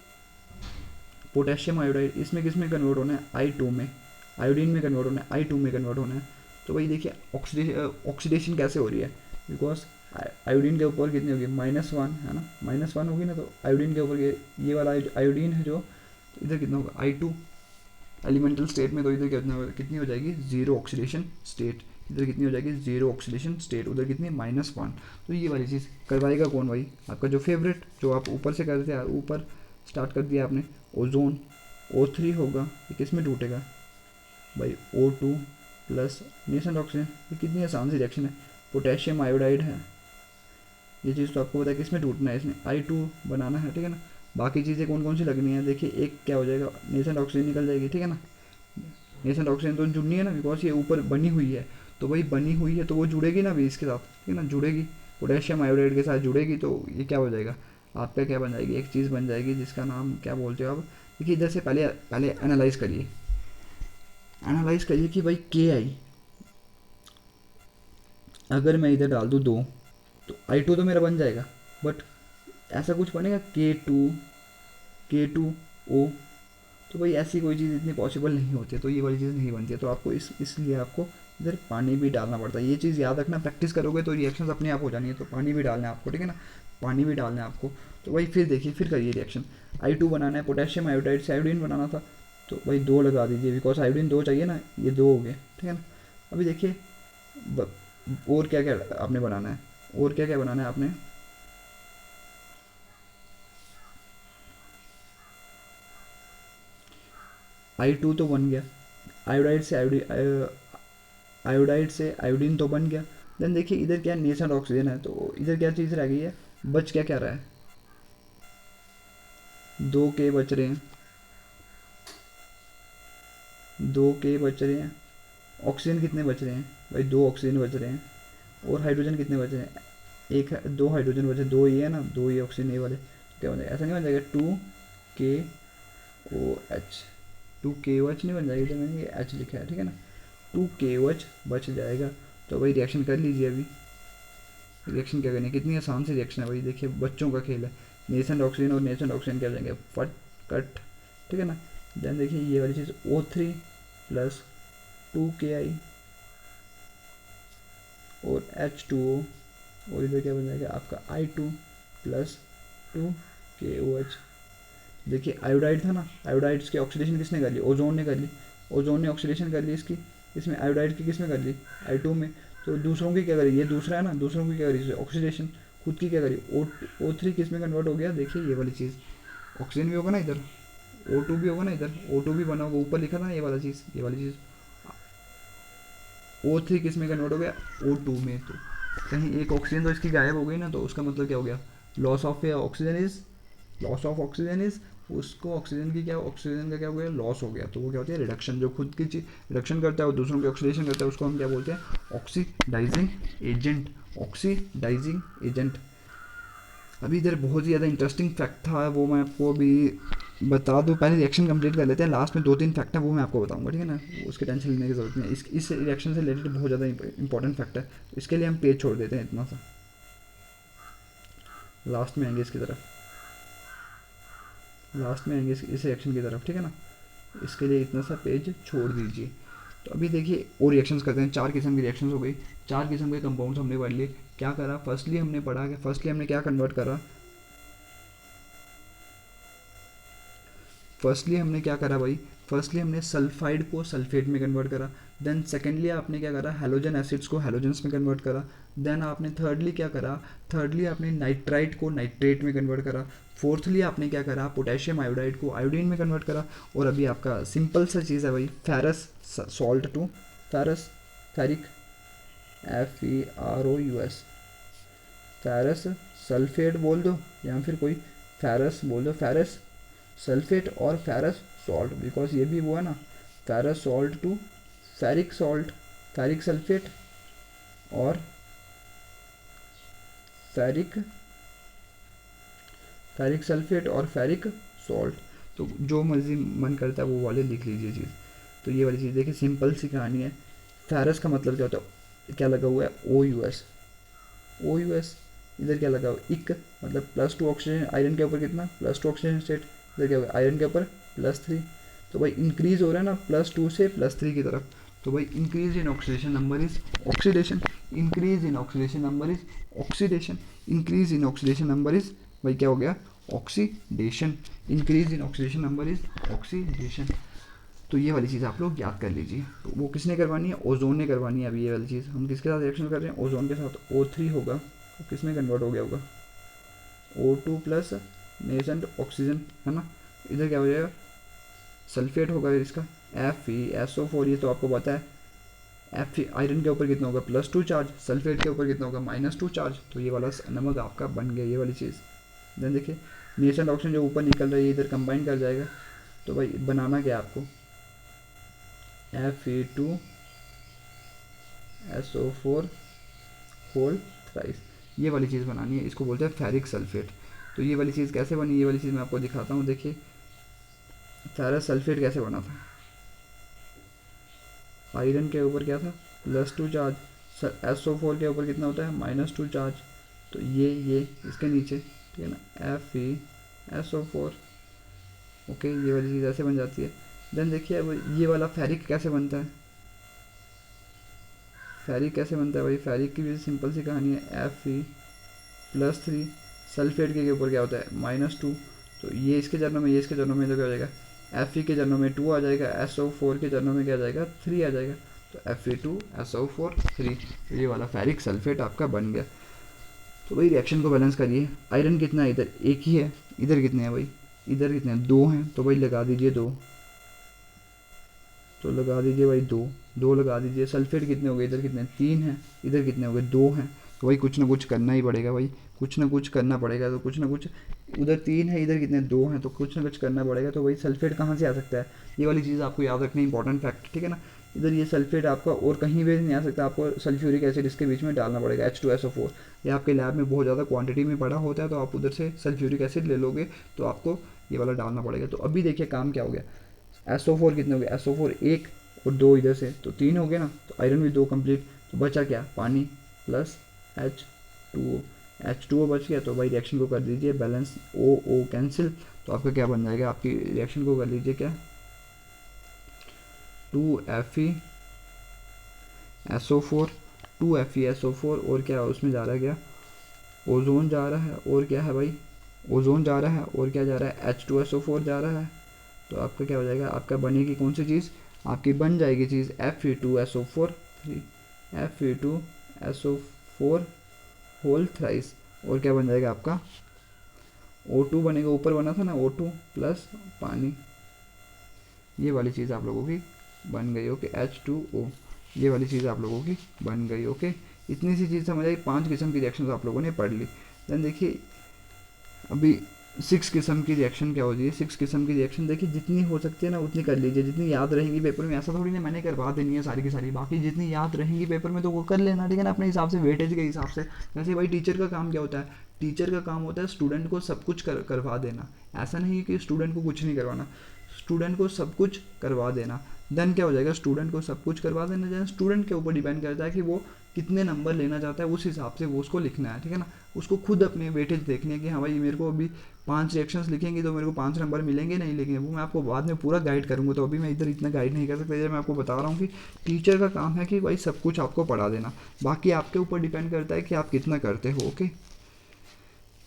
पोटेशियम आयोडाइड, इसमें किस में कन्वर्ट होना है, I2 में, आयोडीन में कन्वर्ट होना है, I2 में कन्वर्ट होना है। तो भाई देखिए ऑक्सीडेशन कैसे हो रही है, बिकॉज आयोडीन के ऊपर कितनी होगी, -1 है ना, -1 होगी ना, तो आयोडीन के ऊपर ये वाला आयोडीन है जो, तो इधर कितना होगा I2 एलिमेंटल स्टेट में, तो इधर कितनी हो जाएगी, 0 ऑक्सीडेशन स्टेट, इधर कितनी हो जाएगी 0 ऑक्सीडेशन स्टेट, उधर कितनी -1। तो ये वाली चीज़ करवाएगा कौन भाई, आपका जो फेवरेट, जो आप ऊपर से करते थे, ऊपर स्टार्ट कर दिया आपने, ओजोन, O3 होगा, ये किस में टूटेगा भाई, O2 प्लस नेसेंट ऑक्सीजन। ये कितनी आसान सी रिएक्शन है, पोटेशियम आयोडाइड है, ये चीज़ तो आपको पता है किस में टूटना है, इसमें I2 बनाना है, ठीक है ना। बाकी चीज़ें कौन कौन सी लगनी है, देखिए एक क्या हो जाएगा, नेसेंट ऑक्सीजन निकल जाएगी, ठीक है ना। नेसेंट ऑक्सीजन तो जुड़नी है ना, बिकॉज ये ऊपर बनी हुई है, तो भाई बनी हुई है तो वो जुड़ेगी ना भी इसके साथ, ठीक है ना, जुड़ेगी, पोटेशियम आयोडाइड के साथ जुड़ेगी, तो ये क्या हो जाएगा, आपका क्या बन जाएगी, एक चीज़ बन जाएगी जिसका नाम क्या बोलते हो आप। देखिए इधर से पहले पहले एनालाइज करिए, एनालाइज करिए कि भाई KI अगर मैं इधर डाल दूँ 2, तो I2 तो मेरा बन जाएगा, बट ऐसा कुछ बनेगा K2O, तो भाई ऐसी कोई चीज़ इतनी पॉसिबल नहीं होती है, तो ये वाली चीज़ नहीं बनती है, तो आपको इसलिए आपको इधर पानी भी डालना पड़ता है। ये चीज़ याद रखना, प्रैक्टिस करोगे तो रिएक्शंस अपने आप हो जानी है, तो पानी भी डालना है आपको, ठीक है ना, पानी भी डालना है आपको। तो भाई फिर देखिए, फिर करिए रिएक्शन, I2 बनाना है, पोटेशियम आयोडाइड से आयोडीन बनाना था, तो भाई 2 लगा दीजिए, बिकॉज आयोडीन 2 चाहिए ना, ये 2 हो गए, ठीक है ना। अभी देखिए और क्या क्या आपने बनाना है, और क्या क्या बनाना है आपने, I2 तो बन गया, आयोडाइड से आयोडाइड से आयोडीन तो बन गया। देन देखिए इधर क्या नेसेंट ऑक्सीजन है, तो इधर क्या चीज़ रह गई है, बच क्या क्या रहा है, 2 K बच रहे हैं, 2 K बच रहे हैं। ऑक्सीजन कितने बच रहे हैं भाई, 2 ऑक्सीजन बच रहे हैं, और हाइड्रोजन कितने बच रहे हैं, 2 हाइड्रोजन बचे, 2 ही है ना, 2 ही ऑक्सीजन ये वाले, तो क्या बन जाएगा, ऐसा नहीं बन जाएगा 2KOH, 2KOH नहीं बन जाएगा, इधर मैंने ये H लिखा है, ठीक है ना, 2KOH बच जाएगा। तो भाई रिएक्शन कर लीजिए, अभी रिएक्शन क्या करनी है, कितनी आसान सी रिएक्शन है भाई, देखिए बच्चों का खेल है, नेसेंट ऑक्सीजन और नेसेंट ऑक्सीजन क्या हो जाएंगे, फट कट, ठीक है ना। देन देखिए ये वाली चीज़ O3 प्लस 2KI और H2O, और इधर क्या बन जाएगा आपका I2 प्लस 2KOH। देखिए आयोडाइड था ना, आयोडाइड्स की ऑक्सीडेशन किसने कर ली, ओजोन ने कर ली, ओजोन ने ऑक्सीडेशन कर ली इसकी, इसमें आयोडाइड की किसमें कर ली, I2 में। तो दूसरों की क्या करी, ये दूसरा है ना, दूसरों की क्या करी ऑक्सीडेशन, खुद की क्या करी, O3 किस में कन्वर्ट हो गया, देखिए ये वाली चीज़, ऑक्सीजन भी होगा ना इधर, O2 भी होगा ना इधर, O2 भी बना होगा, ऊपर लिखा था ना ये वाला चीज़, ये वाली चीज़, O3 किस में कन्वर्ट हो गया, O2 में। तो कहीं एक ऑक्सीजन तो इसकी गायब हो गई ना, तो उसका मतलब क्या हो गया, लॉस ऑफ ऑक्सीजन इज उसको ऑक्सीजन की क्या, ऑक्सीजन का क्या हो गया, लॉस हो गया, तो वो क्या होती है रिडक्शन। जो खुद की चीज रिडक्शन करता है और दूसरों की ऑक्सीडेशन करता है उसको हम क्या बोलते हैं, ऑक्सीडाइजिंग एजेंट, ऑक्सीडाइजिंग एजेंट। अभी इधर बहुत ही ज़्यादा इंटरेस्टिंग फैक्ट था, वो मैं आपको अभी बता दूं, पहले रिएक्शन कंप्लीट कर लेते हैं, लास्ट में 2-3 फैक्ट है वो मैं आपको बताऊंगा, ठीक है ना, उसकी टेंशन लेने की जरूरत नहीं है। इस रिएक्शन से रिलेटेड बहुत ज़्यादा इंपॉर्टेंट फैक्ट है, तो इसके लिए हम पेज छोड़ देते हैं इतना सा, लास्ट में आएंगे इसकी तरफ, लास्ट में आएंगे इस रिएक्शन की तरफ, ठीक है ना, इसके लिए इतना सा पेज छोड़ दीजिए। तो अभी देखिए और रिएक्शंस करते हैं, 4 किस्म की रिएक्शंस हो गई, 4 किस्म के कंपाउंड्स हमने पढ़ लिए। क्या करा, फर्स्टली हमने पढ़ा कि फर्स्टली हमने क्या कन्वर्ट करा, फर्स्टली हमने क्या करा भाई, फर्स्टली हमने सल्फाइड को सल्फेट में कन्वर्ट करा। देन सेकेंडली आपने क्या करा, हेलोजन एसिड्स को हेलोजेंस में कन्वर्ट करा। देन आपने थर्डली क्या करा, थर्डली आपने नाइट्राइट को नाइट्रेट में कन्वर्ट करा। फोर्थली आपने क्या करा, पोटेशियम आयोडाइड को आयोडीन में कन्वर्ट करा। और अभी आपका सिंपल सा चीज़ है भाई, ferrous salt to ferrous, ferric, FEROUS, ferrous sulphate बोल दो या फिर कोई फेरस बोल दो, फेरस सल्फेट और फेरस सॉल्ट, बिकॉज ये भी वो है ना, ferrous salt to ferric salt, ferric sulphate और फेरिक, फेरिक सल्फेट और फेरिक सॉल्ट। तो जो मर्जी मन करता है वो वाले लिख लीजिए चीज़। तो ये वाली चीज़ देखिए, सिंपल सी कहानी है। फेरस का मतलब क्या होता है, क्या लगा हुआ है, OUS, OUS। इधर क्या लगा हुआ, इक, मतलब +2 ऑक्सीजन, आयरन के ऊपर कितना, +2 ऑक्सीजन स्टेट, इधर क्या होगा, आयरन के ऊपर +3। तो भाई इंक्रीज हो रहा है ना +2 से +3 की तरफ, तो भाई increase in oxidation number is oxidation, increase in oxidation number is oxidation, increase in oxidation number is भाई क्या हो गया, oxidation, increase in oxidation number is oxidation. तो ये वाली चीज़ आप लोग याद कर लीजिए। तो वो किसने करवानी है, ओजोन ने करवानी है। अभी ये वाली चीज़ हम किसके साथ रिएक्शन कर रहे हैं, ओजोन के साथ। O3 होगा तो किस में कन्वर्ट हो गया होगा, O2 प्लस नेसेंट ऑक्सीजन, है ना। इधर क्या हो जाएगा, सल्फेट होगा इसका, FeSO4, ये तो आपको पता है। आयरन के ऊपर कितना होगा, +2 चार्ज, सल्फेट के ऊपर कितना होगा, -2 चार्ज। तो ये वाला नमक आपका बन गया, ये वाली चीज़। देन देखिए नेसेंट ऑक्सीजन जो ऊपर निकल रहा है ये इधर कंबाइन कर जाएगा। तो भाई बनाना क्या है आपको, Fe2SO4 होल थ्राइस, ये वाली चीज़ बनानी है, इसको बोलते हैं फेरिक सल्फेट। तो ये वाली चीज़ कैसे बनी, ये वाली चीज़ मैं आपको दिखाता हूँ। देखिए फेरस सल्फेट कैसे बना था, आयरन के ऊपर क्या था, +2 चार्ज, SO4 के ऊपर कितना होता है, -2 चार्ज। तो ये इसके नीचे, ठीक है ना, FeSO4, ओके, ये वाली चीज़ ऐसे बन जाती है। देन देखिए अब ये वाला फेरिक कैसे बनता है, फेरिक कैसे बनता है भाई, फेरिक की भी सिंपल सी कहानी है, Fe+3, सल्फेट के ऊपर क्या होता है, -2। तो ये इसके जन्म में, ये इसके जन्म में, तो क्या हो जाएगा, Fe के जन्म में 2 आ जाएगा, SO4 के जन्म में क्या आ जाएगा, 3 आ जाएगा। तो Fe2SO4 3, तो ये वाला फेरिक सल्फेट आपका बन गया। तो भाई रिएक्शन को बैलेंस करिए, आयरन कितना है इधर, एक ही है, इधर कितने हैं भाई, इधर कितने हैं, 2 हैं, तो भाई लगा दीजिए 2, तो लगा दीजिए भाई 2, 2 लगा दीजिए। सल्फेट कितने हो गए, इधर कितने, 3 हैं, इधर कितने हो गए, 2 हैं। तो भाई कुछ ना कुछ करना ही पड़ेगा भाई, कुछ ना कुछ करना पड़ेगा। तो कुछ ना कुछ, उधर 3 है, इधर कितने, 2 हैं, तो कुछ ना कुछ करना पड़ेगा। तो भाई सल्फेट कहाँ से आ सकता है, ये वाली चीज़ आपको याद रखनी, इंपॉर्टेंट फैक्ट, ठीक है ना। इधर ये सल्फेट आपका और कहीं भी नहीं आ सकता, आपको सल्फ्यूरिक एसिड इसके बीच में डालना पड़ेगा, H2SO4। ये आपके लैब में बहुत ज़्यादा क्वांटिटी में पड़ा होता है, तो आप उधर से सल्फ्यूरिक एसिड ले लोगे, तो आपको ये वाला डालना पड़ेगा। तो अभी देखिए काम क्या हो गया, SO4 कितने हो गए, SO4 1 और 2 इधर से, तो 3 हो गए ना। तो आयरन भी 2 कंप्लीट, तो बचा क्या, पानी प्लस H2O, H2O बच गया। तो भाई रिएक्शन को कर दीजिए बैलेंस, O कैंसिल, तो आपका क्या बन जाएगा, आपकी रिएक्शन को कर लीजिए क्या, 2FeSO4, 2FeSO4 और क्या उसमें जा रहा है, क्या ओजोन जा रहा है, और क्या है भाई, ओजोन जा रहा है, और क्या जा रहा है, H2SO4 जा रहा है। तो आपका क्या हो जाएगा, आपका बनेगी कौन सी चीज़, आपकी बन जाएगी चीज़ Fe2SO4 3, Fe2SO4 होल थ्राइस। और क्या बन जाएगा आपका, O2 बनेगा, ऊपर बना था ना O2 प्लस पानी, ये वाली चीज़ आप लोगों की बन गई, ओके, H2O, ये वाली चीज़ आप लोगों की बन गई, ओके। इतनी सी चीज़ समझ आई, 5 किस्म की रिएक्शन आप लोगों ने पढ़ ली। देन देखिए अभी 6 किस्म की रिएक्शन क्या होती है, 6 किस्म की रिएक्शन देखिए जितनी हो सकती है ना उतनी कर लीजिए, जितनी याद रहेंगी पेपर में, ऐसा थोड़ी ना मैंने करवा देनी है सारी की सारी, बाकी जितनी याद रहेंगी पेपर में तो वो कर लेना, ठीक है ना, अपने हिसाब से वेटेज के हिसाब से। जैसे भाई टीचर का काम क्या होता है, टीचर का काम होता है स्टूडेंट को सब कुछ करवा देना, ऐसा नहीं कि स्टूडेंट को कुछ नहीं करवाना, स्टूडेंट को सब कुछ करवा देना। देन क्या हो जाएगा, स्टूडेंट को सब कुछ करवा देना, जैसे स्टूडेंट के ऊपर डिपेंड करता है कि वो कितने नंबर लेना चाहता है, उस हिसाब से वो उसको लिखना है, ठीक है ना। उसको खुद अपने वेटेज देखने है कि हाँ भाई मेरे को अभी 5 रिएक्शंस लिखेंगे तो मेरे को 5 नंबर मिलेंगे नहीं लिखेंगे, वो मैं आपको बाद में पूरा गाइड करूँगा, तो अभी मैं इधर इतना गाइड नहीं कर सकता। मैं आपको बता रहा हूँ कि टीचर का काम है कि भाई सब कुछ आपको पढ़ा देना, बाकी आपके ऊपर डिपेंड करता है कि आप कितना करते हो, ओके,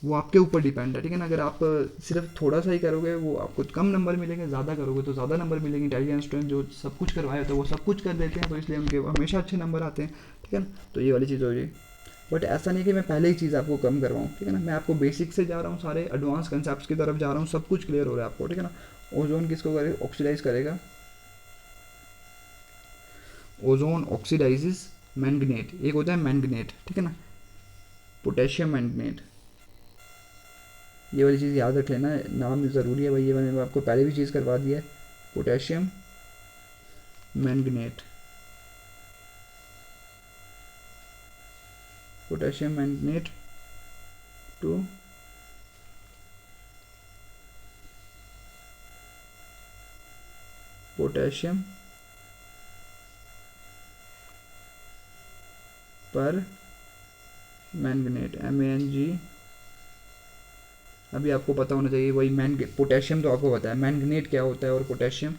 वो आपके ऊपर डिपेंड है, ठीक है ना। अगर आप सिर्फ थोड़ा सा ही करोगे वो आपको कम नंबर मिलेंगे, ज़्यादा करोगे तो ज़्यादा नंबर मिलेंगे। इंटेलिजेंट स्टूडेंट जो सब कुछ करवाए होते हैं वो सब कुछ कर देते हैं, तो इसलिए उनके हमेशा अच्छे नंबर आते हैं, ठीक है ना। तो ये वाली चीज़ हो गई, बट ऐसा नहीं कि मैं पहले ही चीज़ आपको कम करवाऊँ, ठीक है ना। मैं आपको बेसिक से जा रहा हूँ, सारे एडवांस कंसेप्ट की तरफ जा रहा हूँ, सब कुछ क्लियर हो रहा है आपको, ठीक है ना। ओजोन किसको करेगा, ऑक्सीडाइज करेगा, ओजोन ऑक्सीडाइजेस मैंगनेट, एक होता है मैंगनेट, ठीक है ना, पोटेशियम मैंगनेट, ये वाली चीज़ याद रख लेना, नाम ज़रूरी है भाई, ये मैंने आपको पहले भी चीज़ करवा दिया है, potassium manganate, potassium manganate to potassium permanganate, MANG। अभी आपको पता होना चाहिए वही पोटेशियम तो आपको पता है, मैंगनेट क्या होता है और पोटेशियम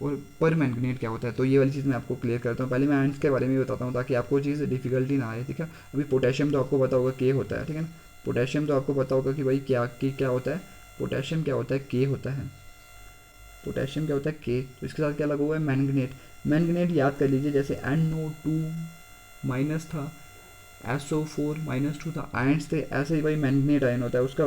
और पर मैंगनेट क्या होता है, तो ये वाली चीज़ मैं आपको क्लियर करता हूँ। पहले मैं आयंस के बारे में बताता हूँ ताकि आपको चीज़ डिफिकल्टी ना आए, ठीक है। अभी पोटेशियम तो आपको पता होगा के होता है, ठीक है ना, पोटेशियम तो आपको पता होगा कि भाई क्या होता है, पोटेशियम क्या होता है, के होता है, पोटेशियम क्या होता है, के, तो इसके साथ क्या लगा हुआ है, मैंगनेट। मैंगनेट याद कर लीजिए, जैसे NO2 माइनस था, SO4 -2 था, आयंस थे, ऐसे ही भाई मैंगनेट आयन होता है, उसके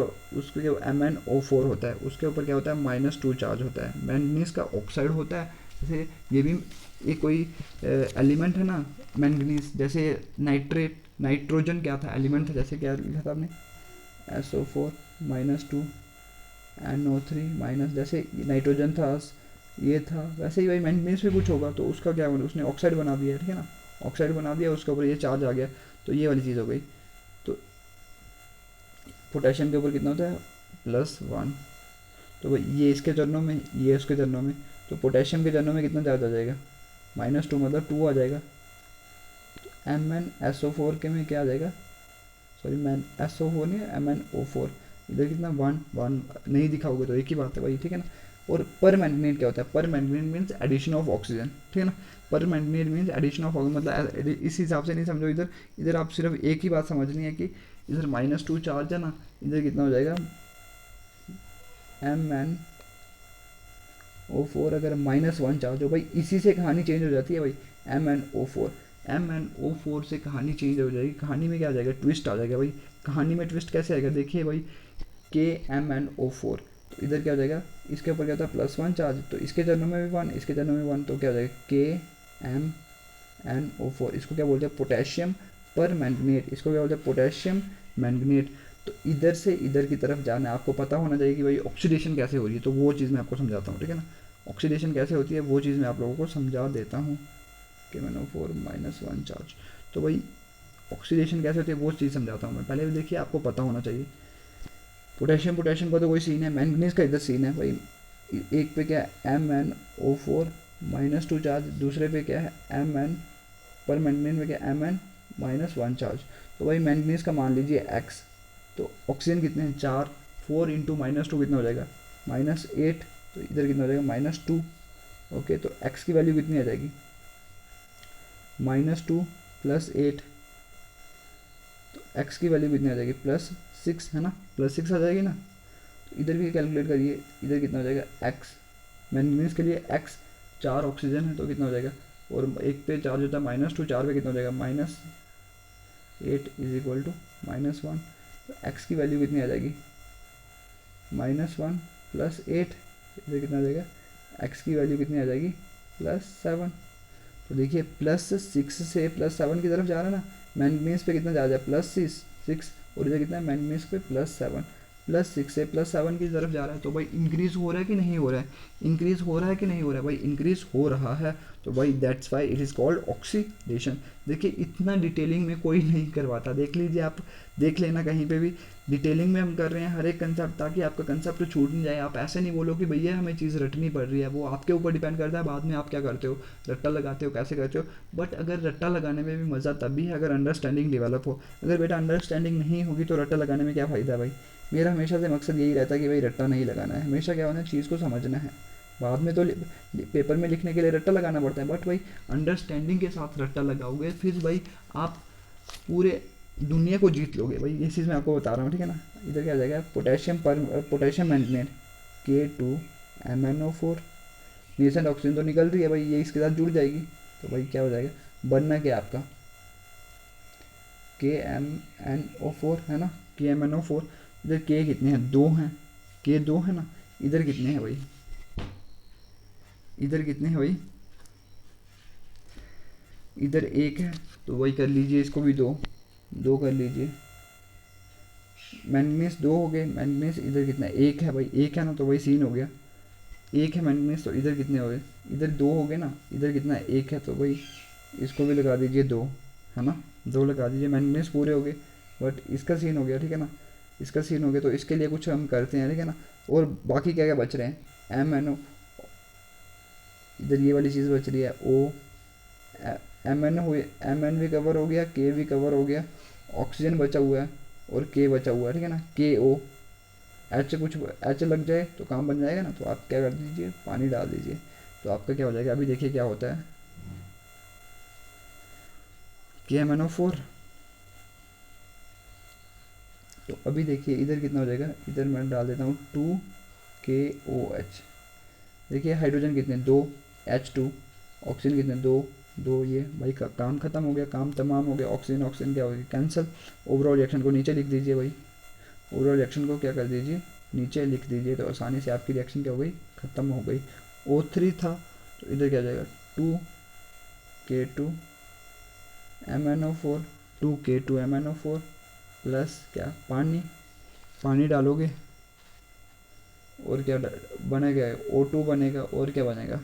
MnO4 होता है, उसके ऊपर क्या होता है, -2 चार्ज होता है, मैंगनीज का ऑक्साइड होता है। जैसे ये भी एक कोई एलिमेंट है ना, मैंगनीज, जैसे नाइट्रोजन क्या था, एलिमेंट था, जैसे क्या लिखा था आपने, SO4 -2 NO3 माइनस, जैसे नाइट्रोजन था ये था, वैसे ही भाई मैंगनीज भी कुछ होगा, तो उसका क्या उसने ऑक्साइड बना दिया, ठीक है ना, ऑक्साइड बना दिया, उसके ऊपर ये चार्ज आ गया, तो ये वाली चीज़ हो गई। तो पोटेशियम के ऊपर कितना होता है, +1, तो भाई ये इसके चरणों में, ये उसके चरणों में, तो पोटेशियम के चरणों में कितना चार्ज आ जाएगा, -2, मतलब 2 आ जाएगा। तो MnSO4 के में क्या आ जाएगा, सॉरी SO4 नहीं है, MnO4, इधर कितना 1 1 नहीं दिखाओगे तो एक ही बात है भाई, ठीक है ना। और पर मैंगनेट क्या होता है, permanganate means addition of oxygen, ठीक है ना, permanganate means addition of oxygen, मतलब इस हिसाब से नहीं समझो, इधर इधर आप सिर्फ एक ही बात समझनी है कि इधर -2 चार्ज है ना, इधर कितना हो जाएगा, MnO4 अगर -1 चार्ज हो, भाई इसी से कहानी चेंज हो जाती है भाई, MnO4 से कहानी चेंज हो जाएगी, कहानी में क्या आ जाएगा, ट्विस्ट आ जाएगा भाई। कहानी में ट्विस्ट कैसे आएगा, देखिए भाई, KMnO4, तो इधर क्या हो जाएगा, इसके ऊपर क्या होता है, +1 चार्ज, तो इसके चरणों में भी 1, इसके चरणों में 1, तो क्या हो जाएगा, KMnO4, इसको क्या बोलते हैं, पोटेशियम पर मैंगनेट, इसको क्या बोलते हैं, पोटेशियम मैंगनेट। तो इधर से इधर की तरफ जाना है, आपको पता होना चाहिए कि भाई ऑक्सीडेशन कैसे हो रही है, तो वो चीज़ मैं आपको समझाता हूँ, ठीक है ना, ऑक्सीडेशन कैसे होती है वो चीज़ मैं आप लोगों को समझा देता हूँ। KMnO4 -1 चार्ज, तो भाई ऑक्सीडेशन कैसे होती है वो चीज़ समझाता हूँ मैं, पहले भी देखिए आपको पता होना चाहिए। पोटेशियम पोटेशियम का तो कोई सीन है, मैंगनीज का इधर सीन है भाई, एक पे क्या है, MnO4 -2 चार्ज, दूसरे पे क्या है, Mn, पर मैंगनीज में क्या, Mn -1 चार्ज, तो भाई मैंगनीज का मान लीजिए x, तो ऑक्सीजन कितने हैं, 4, 4 × -2 कितना हो जाएगा, -8, तो इधर कितना हो जाएगा, -2, ओके, तो x की वैल्यू कितनी आ जाएगी, -2 + 8, तो x की वैल्यू कितनी आ जाएगी, +6, है ना, +6 आ जाएगी ना। तो इधर भी कैलकुलेट करिए, इधर कितना हो जाएगा, x, मैंगनीज के लिए x, 4 ऑक्सीजन है तो कितना हो जाएगा, और एक पे चार्ज होता है -2, 4 पे कितना हो जाएगा, -8 = -1, तो x की वैल्यू कितनी आ जाएगी, -1 + 8, इधर कितना आ जाएगा, x की वैल्यू कितनी आ जाएगी, +7। तो देखिए +6 से +7 की तरफ जा रहा है ना, मैंगनीज पे कितना जा रहा है, +6, और इधर कितना है, मैंगनीज पे +7, +6 से +7 की तरफ जा रहा है, तो भाई इंक्रीज़ हो रहा है कि नहीं हो रहा है, इंक्रीज़ हो रहा है कि नहीं हो रहा है, भाई इंक्रीज़ हो रहा है, तो भाई that's why it is called oxidation. देखिए इतना डिटेलिंग में कोई नहीं करवाता, देख लीजिए आप, देख लेना कहीं पे भी, डिटेलिंग में हम कर रहे हैं हर एक कंसेप्ट, ताकि आपका कंसेप्ट छूट नहीं जाए। आप ऐसे नहीं बोलो कि भैया हमें चीज़ रटनी पड़ रही है, वो आपके ऊपर डिपेंड करता है बाद में आप क्या करते हो, रट्टा लगाते हो कैसे करते हो। बट अगर रट्टा लगाने में भी मज़ा तभी है अगर अंडरस्टैंडिंग डेवलप हो। अगर बेटा अंडरस्टैंडिंग नहीं होगी तो रट्टा लगाने में क्या फ़ायदा है भाई। मेरा हमेशा से मकसद यही रहता है कि भाई रट्टा नहीं लगाना है, हमेशा क्या होना है, चीज़ को समझना है। बाद में तो पेपर में लिखने के लिए रट्टा लगाना पड़ता है, बट भाई अंडरस्टैंडिंग के साथ रट्टा लगाओगे फिर भाई आप पूरे दुनिया को जीत लोगे भाई। ये चीज़ मैं आपको बता रहा हूँ, ठीक है ना। इधर क्या आ जाएगा, पोटेशियम मैंगनेट K2MnO4, नीसेंट ऑक्सीजन तो निकल रही है भाई, ये इसके साथ जुड़ जाएगी, तो भाई क्या हो जाएगा, बनना क्या आपका KMnO4 है ना, KMnO4। इधर के कितने हैं, 2 हैं, के 2 है ना, इधर कितने हैं भाई, इधर कितने हैं भाई, इधर 1 है, तो वही कर लीजिए, इसको भी 2 2 कर लीजिए। मैंगनीज 2 हो गए, मैंगनीज इधर कितना है, 1 है भाई, 1 है ना, तो वही सीन हो गया, 1 है मैंगनीज, तो इधर कितने हो गए, इधर 2 हो गए ना, इधर कितना है, 1 है, तो भाई इसको भी लगा दीजिए 2, है ना, 2 लगा दीजिए, मैंगनीज पूरे हो गए। बट इसका सीन हो गया, ठीक है ना, इसका सीन हो गया, तो इसके लिए कुछ हम करते हैं, ठीक है ना। और बाकी क्या क्या बच रहे हैं, MnO, इधर ये वाली चीज़ बच रही है, O, Mn हुए, Mn भी कवर हो गया, K भी कवर हो गया, ऑक्सीजन बचा हुआ है और K बचा हुआ है, ठीक है ना, KO, एच कुछ एच लग जाए तो काम बन जाएगा ना, तो आप क्या कर दीजिए, पानी डाल दीजिए, तो आपका क्या हो जाएगा, अभी देखिए क्या होता है, KMnO4, तो अभी देखिए इधर कितना हो जाएगा, इधर मैं डाल देता हूँ 2KOH, देखिए हाइड्रोजन कितने, 2H2, ऑक्सीजन कितने, 2 2, ये भाई का काम खत्म हो गया, काम तमाम हो गया, ऑक्सीजन ऑक्सीजन क्या हो गया, कैंसिल। ओवरऑल रिएक्शन को नीचे लिख दीजिए भाई, ओवरऑल रिएक्शन को क्या कर दीजिए, नीचे लिख दीजिए, तो आसानी से आपकी रिएक्शन क्या हो गई, ख़त्म हो गई। O3 था, तो इधर क्या जाएगा, 2K2MnO4, 2K2MnO4 प्लस क्या, पानी, पानी डालोगे और क्या बनेगा, O2 बनेगा, और क्या बनेगा,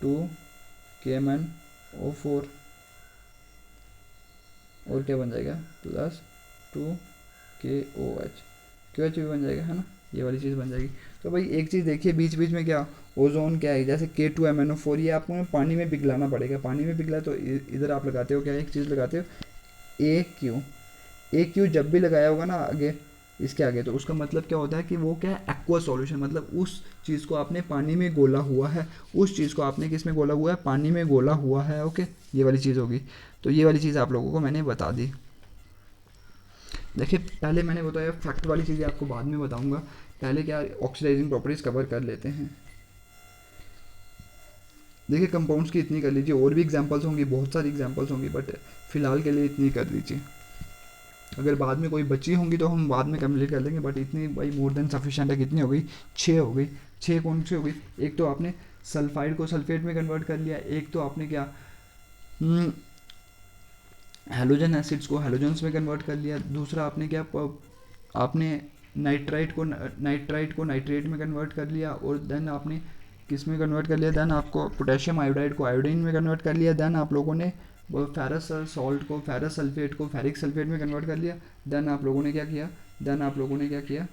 2KMnO4, और क्या बन जाएगा, प्लस 2KOH, KOH भी बन जाएगा, है ना, ये वाली चीज़ बन जाएगी। तो भाई एक चीज़ देखिए बीच बीच में क्या, ओजोन क्या है, जैसे K2MnO4, ये आपको पानी में पिघलाना पड़ेगा, पानी में पिघला तो इधर आप लगाते हो क्या, एक चीज़ लगाते हो AQ जब भी लगाया होगा ना आगे, इसके आगे, तो उसका मतलब क्या होता है कि वो क्या है, एक्वा सॉल्यूशन, मतलब उस चीज़ को आपने पानी में घोला हुआ है, उस चीज़ को आपने किस में घोला हुआ है, पानी में घोला हुआ है, ओके, ये वाली चीज़ होगी। तो ये वाली चीज़ आप लोगों को मैंने बता दी। देखिए पहले मैंने बताया, फैक्ट वाली चीज़ें आपको बाद में बताऊंगा, पहले क्या ऑक्सीडाइजिंग प्रॉपर्टीज कवर कर लेते हैं। देखिए कंपाउंड्स की इतनी कर लीजिए, और भी एग्जांपल्स होंगी, बहुत सारी एग्जांपल्स होंगी, बट फिलहाल के लिए इतनी कर लीजिए, अगर बाद में कोई बची होंगी तो हम बाद में कंप्लीट कर लेंगे, बट इतनी भाई मोर देन सफिशेंट है। कितनी हो गई, 6 हो गई। 6 कौन सी हो गई, एक तो आपने सल्फाइड को सल्फेट में कन्वर्ट कर लिया, एक तो आपने क्या हेलोजन एसिड्स को हेलोजन्स में कन्वर्ट कर लिया, दूसरा आपने क्या आपने नाइट्राइट को नाइट्रेट में कन्वर्ट कर लिया, और देन आपने किस में कन्वर्ट कर लिया, देन आपको पोटेशियम आयोडाइड को आयोडीन में कन्वर्ट कर लिया, देन आप लोगों ने फेरस सॉल्ट को फेरस सल्फेट को फेरिक सल्फेट में कन्वर्ट कर लिया, देन आप लोगों ने क्या किया, देन आप लोगों ने क्या किया,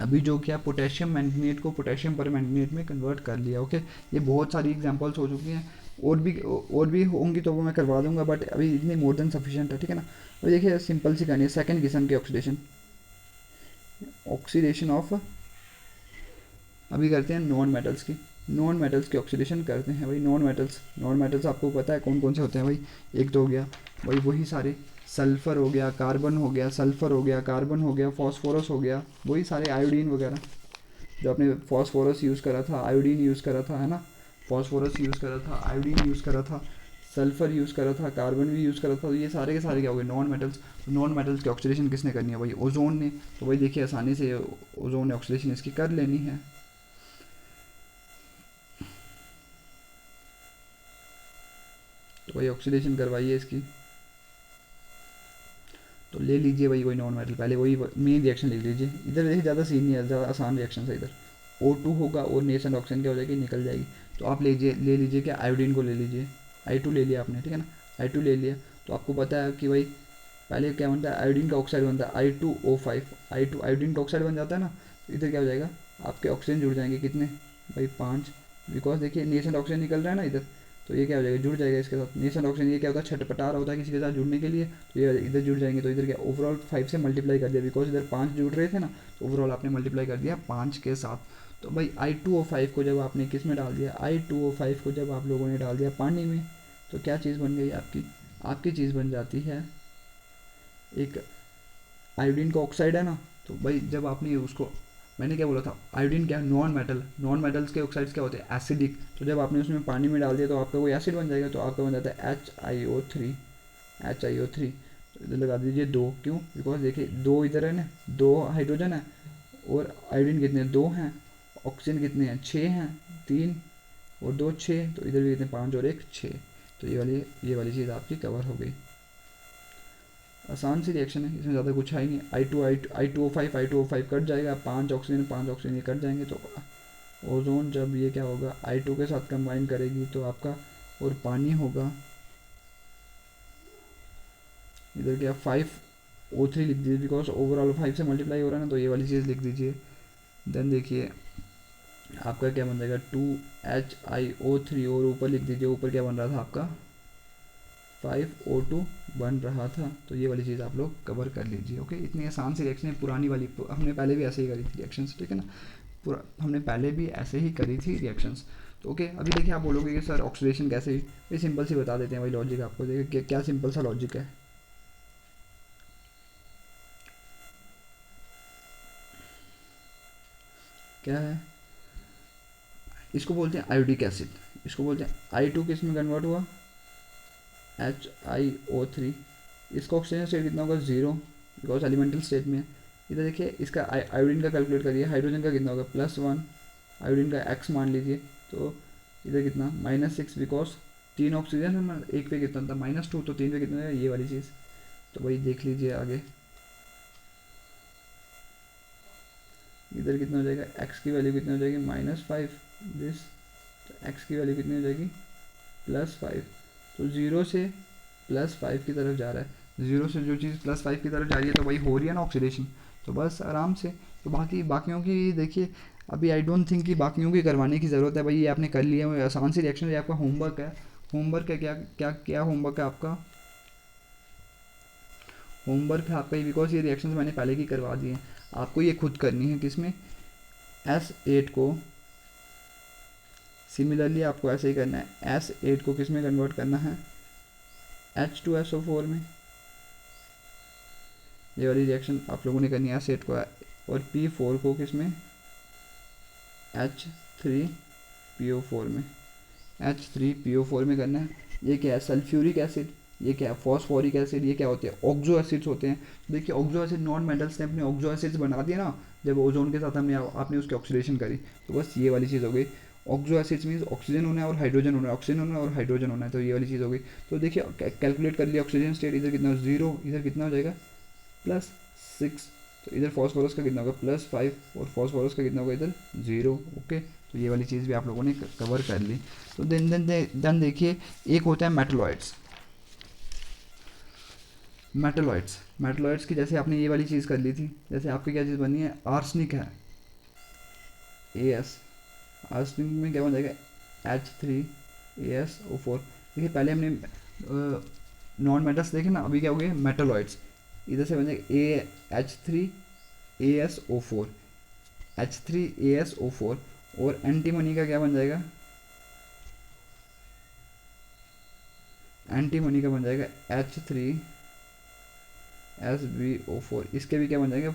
अभी जो क्या पोटेशियम मैंगनीट को पोटेशियम पर मैंगनीट में कन्वर्ट कर लिया, ओके। ये बहुत सारी एग्जांपल्स हो चुकी हैं, और भी होंगी तो वो मैं करवा दूंगा, बट अभी इतनी मोर देन सफिशिएंट है, ठीक है ना। अभी देखिए सिंपल सी कहानी है, सेकंड किस्म की ऑक्सीडेशन, ऑक्सीडेशन ऑफ, अभी करते हैं नॉन मेटल्स की, नॉन मेटल्स की ऑक्सीडेशन करते हैं भाई। नॉन मेटल्स आपको पता है कौन कौन से होते हैं भाई, एक तो हो गया भाई वही सारे, सल्फ़र हो गया, कार्बन हो गया, सल्फ़र हो गया, कार्बन हो गया, फॉस्फोरस हो गया, वही सारे आयोडीन वगैरह, जो आपने फॉस्फोरस यूज़ करा था, आयोडीन यूज़ करा था, है ना, फॉस्फोरस यूज़ करा था, आयोडीन यूज़ करा था, सल्फ़र यूज़ करा था, कार्बन भी यूज़ करा था, तो ये सारे के सारे क्या हो गए, नॉन मेटल्स। तो नॉन मेटल्स की ऑक्सीडेशन किसने करनी है भाई, ओजोन ने। तो भाई देखिए आसानी से ओजोन ने ऑक्सीडेशन इसकी कर लेनी है। तो भाई ऑक्सीडेशन करवाइए इसकी, तो ले लीजिए भाई कोई नॉन मेटल, पहले वही मेन रिएक्शन लिख लीजिए। इधर देखिए ज़्यादा सीन नहीं है, ज़्यादा आसान रिएक्शन है इधर। O2 होगा और नेशन ऑक्सीजन क्या हो जाएगी, निकल जाएगी। तो आप ले लीजिए क्या, आयोडीन को ले लीजिए। I2 ले लिया आपने, ठीक है ना, I2 ले लिया। तो आपको पता है कि भाई पहले क्या बनता है, आयोडीन का ऑक्साइड बनता है I2O5, I2 आयोडीन का ऑक्साइड बन जाता है ना। तो इधर क्या हो जाएगा, आपके ऑक्सीजन जुड़ जाएंगे कितने भाई 5, बिकॉज देखिए नेशन ऑक्सीजन निकल रहा है ना इधर, तो ये क्या हो जाएगा, जुड़ जाएगा इसके साथ नेशन ऑक्सीजन। ये क्या होता है, छटपटा रहा होता है किसी के साथ जुड़ने के लिए, तो ये इधर जुड़ जाएंगे। तो इधर क्या ओवरऑल 5 से मल्टीप्लाई कर दिया, बिकॉज इधर 5 जुड़ रहे थे ना, तो ओवरऑल आपने मल्टीप्लाई कर दिया 5 के साथ। तो भाई I2O5 को जब आपने किस में डाल दिया, I2O5 को जब आप लोगों ने डाल दिया पानी में, तो क्या चीज़ बन गई आपकी चीज़ बन जाती है एक आयोडीन का ऑक्साइड है ना। तो भाई जब आपने उसको, मैंने क्या बोला था, आयोडीन क्या है, नॉन मेटल्स के ऑक्साइड्स क्या होते हैं, एसिडिक। तो जब आपने उसमें पानी में डाल दिया तो आपका कोई एसिड बन जाएगा, तो आपका बन जाता है HiO3। तो इधर लगा दीजिए 2, क्यों, बिकॉज देखिए 2 इधर है ना, 2 हाइड्रोजन है, और आयोडीन कितने 2 हैं, ऑक्सीजन कितने हैं 6 हैं, 3 और 2 6, तो इधर भी कितने 5 और 1 6। तो ये वाली चीज़ आपकी कवर हो गई। आसान सी रिएक्शन है, इसमें ज़्यादा कुछ है ही नहीं। I2O5 कट जाएगा, 5 ऑक्सीजन ये कट जाएंगे। तो ओजोन जब ये क्या होगा, I2 के साथ कंबाइन करेगी तो आपका और पानी होगा, इधर क्या 5O3 लिख दीजिए, बिकॉज ओवरऑल 5 से मल्टीप्लाई हो रहा है ना, तो ये वाली चीज़ लिख दीजिए। देन देखिए आपका क्या बन जाएगा 2HiO3, और ऊपर लिख दीजिए, ऊपर क्या बन रहा था आपका 5O2 बन रहा था। तो ये वाली चीज़ आप लोग कवर कर लीजिए। ओके, इतनी आसान सी रिएक्शन है, पुरानी वाली हमने पहले भी ऐसे ही करी थी रिएक्शंस, ठीक है ना, पूरा हमने पहले भी ऐसे ही करी थी रिएक्शंस। तो ओके, अभी देखिए आप बोलोगे कि सर ऑक्सीडेशन कैसे, ये सिंपल सी बता देते हैं भाई लॉजिक आपको। देखिए क्या सिंपल सा लॉजिक है, क्या है, इसको बोलते हैं आयोडिक एसिड, इसको बोलते हैं I2 किस में कन्वर्ट हुआ, HiO3। इसका ऑक्सीजन स्टेट कितना होगा 0, बिकॉज एलिमेंटल स्टेट में है। इधर देखिए इसका आयोडीन का कैलकुलेट करिए, हाइड्रोजन का कितना होगा +1, आयोडीन का x मान लीजिए। तो इधर कितना -6, बिकॉज 3 ऑक्सीजन है ना, एक पे कितना था -2, तो 3 पे कितना है, ये वाली चीज़। तो भाई देख लीजिए आगे, इधर कितना हो जाएगा, x की वैल्यू कितनी हो जाएगी -5 दिस, तो x की वैल्यू कितनी हो जाएगी +5। तो 0 से +5 की तरफ जा रहा है, 0 से जो चीज़ +5 की तरफ जा रही है, तो वही हो रही है ना ऑक्सीडेशन। तो बस आराम से, तो बाकियों की देखिए, अभी आई डोंट थिंक कि बाकियों की करवाने की ज़रूरत है भाई, ये आपने कर लिया है, आसान सी रिएक्शन है। आपका होमवर्क है, क्या क्या क्या होमवर्क है आपका, होमवर्क है आपका, बिकॉज ये रिएक्शंस मैंने पहले की करवा दिए हैं, आपको ये खुद करनी है। किसमें, S8 को, सिमिलरली आपको ऐसे ही करना है, S8 को किस में कन्वर्ट करना है, H2SO4 में। ये वाली रिएक्शन आप लोगों ने करनी है S8 को, और P4 को किस में, H3PO4 में, H3PO4 में करना है। ये क्या है, सल्फ्यूरिक एसिड, ये क्या है, फॉस्फोरिक एसिड, ये क्या होते हैं, ऑक्सो एसिड्स होते हैं। देखिए ऑक्सो एसिड, नॉन मेटल्स ने अपने ऑक्सो एसिड्स बना दिए ना, जब ओजोन के साथ आपने उसकी ऑक्सीडेशन करी, तो बस ये वाली चीज़ हो गई। ऑक्सो एसिड्स मीन्स ऑक्सीजन होना है और हाइड्रोजन होना है, ऑक्सीजन होना है और हाइड्रोजन होना है, तो ये वाली चीज़ हो गई। तो देखिए कैलकुलेट कर लिया ऑक्सीजन स्टेट, इधर कितना 0, इधर कितना हो जाएगा +6, तो इधर फॉस्फोरस का कितना होगा +5, और फॉस्फोरस का कितना होगा इधर 0। ओके, तो ये वाली चीज़ भी आप लोगों ने कवर कर ली। तो देन देखिए एक होता है मेटलॉइड्स की, जैसे आपने ये वाली चीज़ कर ली थी, जैसे आपकी क्या चीज़ बनी है, आर्सनिक है, AS, आर्सनिक में क्या बन जाएगा H3AsO4। देखिए पहले हमने नॉन मेटल्स देखे ना, अभी क्या हो गए मेटलॉइड्स, इधर से बन जाएगा H3AsO4, और एंटीमनी का क्या बन जाएगा, एंटीमनी का बन जाएगा H3SbO4। इसके भी क्या बन जाएंगे,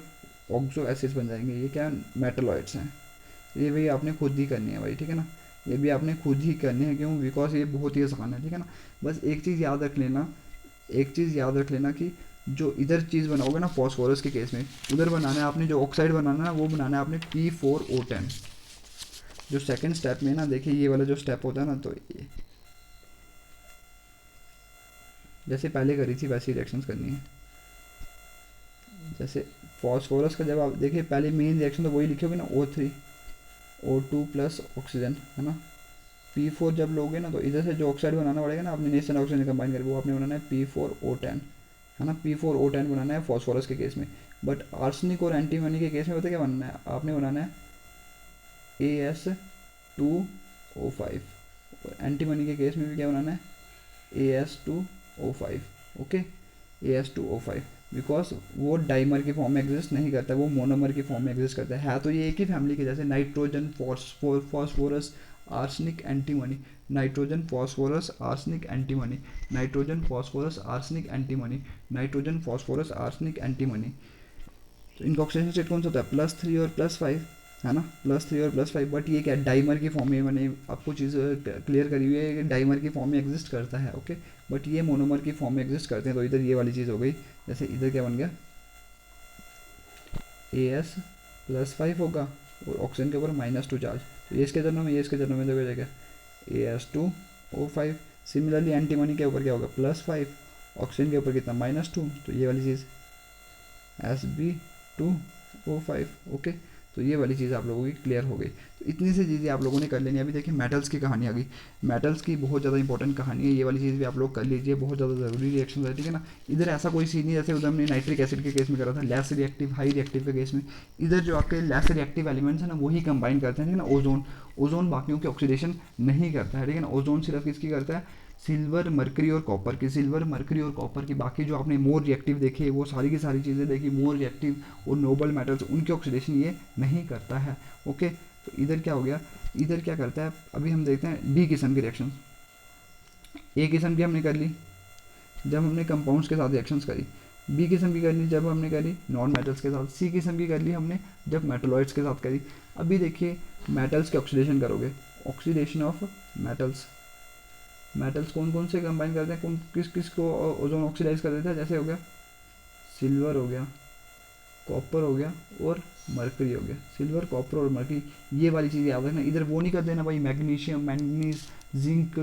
ऑक्सो एसिड्स बन जाएंगे। ये क्या मेटलॉइड्स हैं, ये भी आपने खुद ही करनी है भाई, ठीक है ना, ये भी आपने खुद ही करनी है, क्यों, बिकॉज ये बहुत ही आसान है, ठीक है ना। बस एक चीज़ याद रख लेना कि जो इधर चीज़ बनाओगे ना फॉस्फोरस के केस में, उधर बनाना है आपने, जो ऑक्साइड बनाना है ना, वो बनाना है आपने P4O10। जो सेकंड स्टेप में ना, देखिए ये वाला जो स्टेप होता है ना, तो ये जैसे पहले करी थी वैसी रिएक्शंस करनी है। जैसे फॉस्फोरस का जब आप देखिए पहले मेन रिएक्शन तो वही लिखोगे ना, O3 O2 प्लस ऑक्सीजन, है ना। P4 जब लोगे ना तो इधर से जो ऑक्साइड बनाना पड़ेगा ना, आपने नेशन ऑक्सीजन कंबाइन करके वो आपने बनाना है P4O10, है ना। P4O10 बनाना है फॉस्फोरस के केस में। बट आर्सनिक और एंटीमनी के केस में पता क्या बनाना है, आपने बनाना है AS2O5, और एंटीमनी के केस में भी क्या बनाना है, AS2O5, ओके, AS2O5, बिकॉज वो डाइमर की फॉर्म में एग्जिस्ट नहीं करता, वो मोनोमर की फॉर्म में एग्जिस्ट करता है तो ये एक ही फैमिली के, जैसे nitrogen phosphorus arsenic antimony, nitrogen phosphorus arsenic antimony, nitrogen phosphorus arsenic antimony, nitrogen phosphorus arsenic antimony. तो इनका ऑक्सीडेशन स्टेट कौन सा होता है, +3 और +5, है ना, +3 और +5। बट ये क्या डाइमर की फॉर्म में, मैंने आपको चीज़ क्लियर करी हुई है कि डाइमर की फॉर्म में एग्जिस्ट करता है, ओके। बट ये मोनोमर की फॉर्म में एग्जिस्ट करते हैं, तो इधर ये वाली चीज़ हो गई। जैसे इधर क्या बन गया, AS+5 होगा और ऑक्सीजन के ऊपर -2 चार्ज, तो ये इसके जन्म में, ये इसके जन्म में, देखो जाएगा AS2O5। सिमिलरली एंटीमनी के ऊपर क्या होगा, +5, ऑक्सीजन के ऊपर कितना, -2, तो ये वाली चीज़ Sb2O5, ओके। तो ये वाली चीज़ आप लोगों की क्लियर हो गई। तो इतनी सी चीज़ें आप लोगों ने कर लेनी है। अभी देखिए मेटल्स की कहानी आ गई, मेटल्स की बहुत ज़्यादा इंपॉर्टेंट कहानी है, ये वाली चीज़ भी आप लोग कर लीजिए, बहुत ज़्यादा ज़रूरी रिएक्शन है, ठीक है ना। इधर ऐसा कोई सीन नहीं जैसे उधर हमने नाइट्रिक एसिड के केस में करा था, लेस रिएक्टिव हाई रिएक्टिव के केस में, इधर जो आपके लेस रिएक्टिव एलिमेंट्स हैं ना वही कंबाइन करते हैं, ठीक है ना। ओजोन, ओजोन बाकियों की ऑक्सीडेशन नहीं करता है, ठीक है ना। ओजोन सिर्फ किसकी करता है, सिल्वर मरकरी और कॉपर की, सिल्वर मरकरी और कॉपर की। बाकी जो आपने मोर रिएक्टिव देखे वो सारी की सारी चीज़ें देखी, मोर रिएक्टिव और नोबल मेटल्स, उनकी ऑक्सीडेशन ये नहीं करता है, ओके। तो इधर क्या हो गया, इधर क्या करता है, अभी हम देखते हैं डी किस्म की रिएक्शन। ए किस्म की हमने कर ली जब हमने कंपाउंड्स के साथ रिएक्शंस करी, बी किस्म की करनी जब हमने करी नॉन मेटल्स के साथ, सी किस्म की कर ली हमने जब मेटलॉइड्स के साथ करी। अभी देखिए मेटल्स के ऑक्सीडेशन करोगे, ऑक्सीडेशन ऑफ मेटल्स, मेटल्स कौन कौन से कंबाइन करते हैं, कौन किस किस को ओजोन ऑक्सीडाइज कर देता है, जैसे हो गया सिल्वर हो गया, कॉपर हो गया और मरकरी हो गया, सिल्वर कॉपर और मरकरी, ये वाली चीज़ याद रखना। इधर वो नहीं कर देना भाई मैग्नीशियम मैंगनीज जिंक,